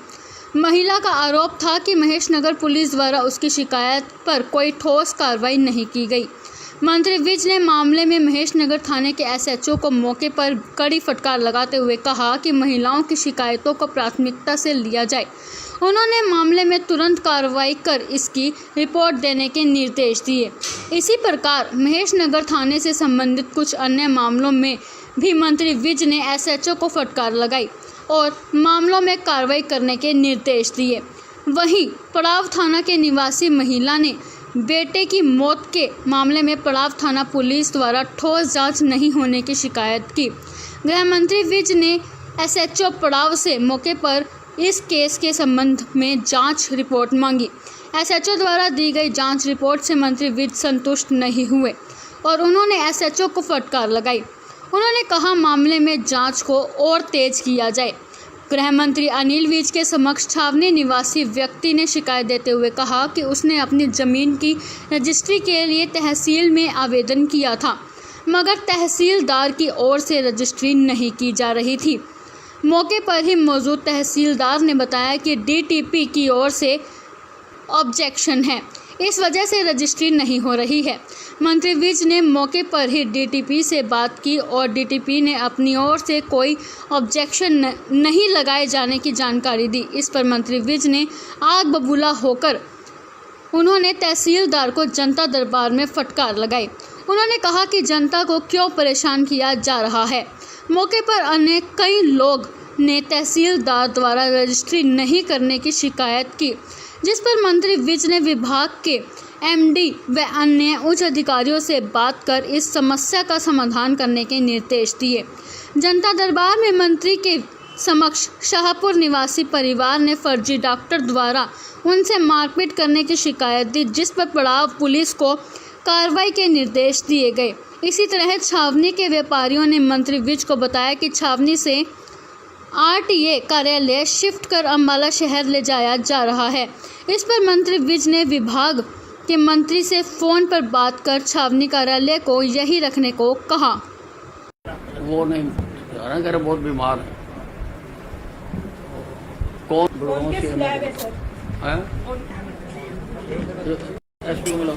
महिला का आरोप था कि महेश नगर पुलिस द्वारा उसकी शिकायत पर कोई ठोस कार्रवाई नहीं की गई। मंत्री विज ने मामले में महेश नगर थाने के एसएचओ को मौके पर कड़ी फटकार लगाते हुए कहा कि महिलाओं की शिकायतों को प्राथमिकता से लिया जाए। उन्होंने मामले में तुरंत कार्रवाई कर इसकी रिपोर्ट देने के निर्देश दिए। इसी प्रकार महेश नगर थाने से संबंधित कुछ अन्य मामलों में भी मंत्री विज ने एसएचओ को फटकार लगाई और मामलों में कार्रवाई करने के निर्देश दिए। वहीं पड़ाव थाना के निवासी महिला ने बेटे की मौत के मामले में पड़ाव थाना पुलिस द्वारा ठोस जांच नहीं होने की शिकायत की। गृह मंत्री विज ने एसएचओ पड़ाव से मौके पर इस केस के संबंध में जांच रिपोर्ट मांगी। एसएचओ द्वारा दी गई जांच रिपोर्ट से मंत्री विज संतुष्ट नहीं हुए और उन्होंने एसएचओ को फटकार लगाई। उन्होंने कहा मामले में जांच को और तेज किया जाए। गृह मंत्री अनिल विज के समक्ष छावनी निवासी व्यक्ति ने शिकायत देते हुए कहा कि उसने अपनी जमीन की रजिस्ट्री के लिए तहसील में आवेदन किया था, मगर तहसीलदार की ओर से रजिस्ट्री नहीं की जा रही थी। मौके पर ही मौजूद तहसीलदार ने बताया कि डीटीपी की ओर से ऑब्जेक्शन है, इस वजह से रजिस्ट्री नहीं हो रही है। मंत्री विज ने मौके पर ही डीटीपी से बात की और डीटीपी ने अपनी ओर से कोई ऑब्जेक्शन नहीं लगाए जाने की जानकारी दी। इस पर मंत्री विज ने आग बबूला होकर उन्होंने तहसीलदार को जनता दरबार में फटकार लगाई। उन्होंने कहा कि जनता को क्यों परेशान किया जा रहा है। मौके पर अन्य कई लोग ने तहसीलदार द्वारा रजिस्ट्री नहीं करने की शिकायत की, जिस पर मंत्री विज ने विभाग के एमडी व अन्य उच्च अधिकारियों से बात कर इस समस्या का समाधान करने के निर्देश दिए। जनता दरबार में मंत्री के समक्ष शाहपुर निवासी परिवार ने फर्जी डॉक्टर द्वारा उनसे मारपीट करने की शिकायत दी, जिस पर पड़ाव पुलिस को कार्रवाई के निर्देश दिए गए। इसी तरह छावनी के व्यापारियों ने मंत्री विज को बताया कि छावनी से आरटीए कार्यालय शिफ्ट कर अम्बाला शहर ले जाया जा रहा है। इस पर मंत्री विज ने विभाग के मंत्री से फोन पर बात कर छावनी कार्यालय को यही रखने को कहा। वो नहीं जाना कर, बहुत बीमार है। कौन एसपी मिलो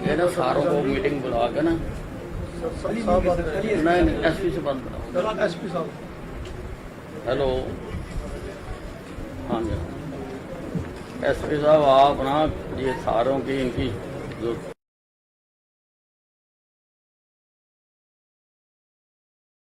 ये ना सारों को मीटिंग बुला के ना नहीं एसपी से बात कराओ। एसपी साहब हेलो, हाँ जी एसपी साहब, आप ना ये सारों की इनकी जो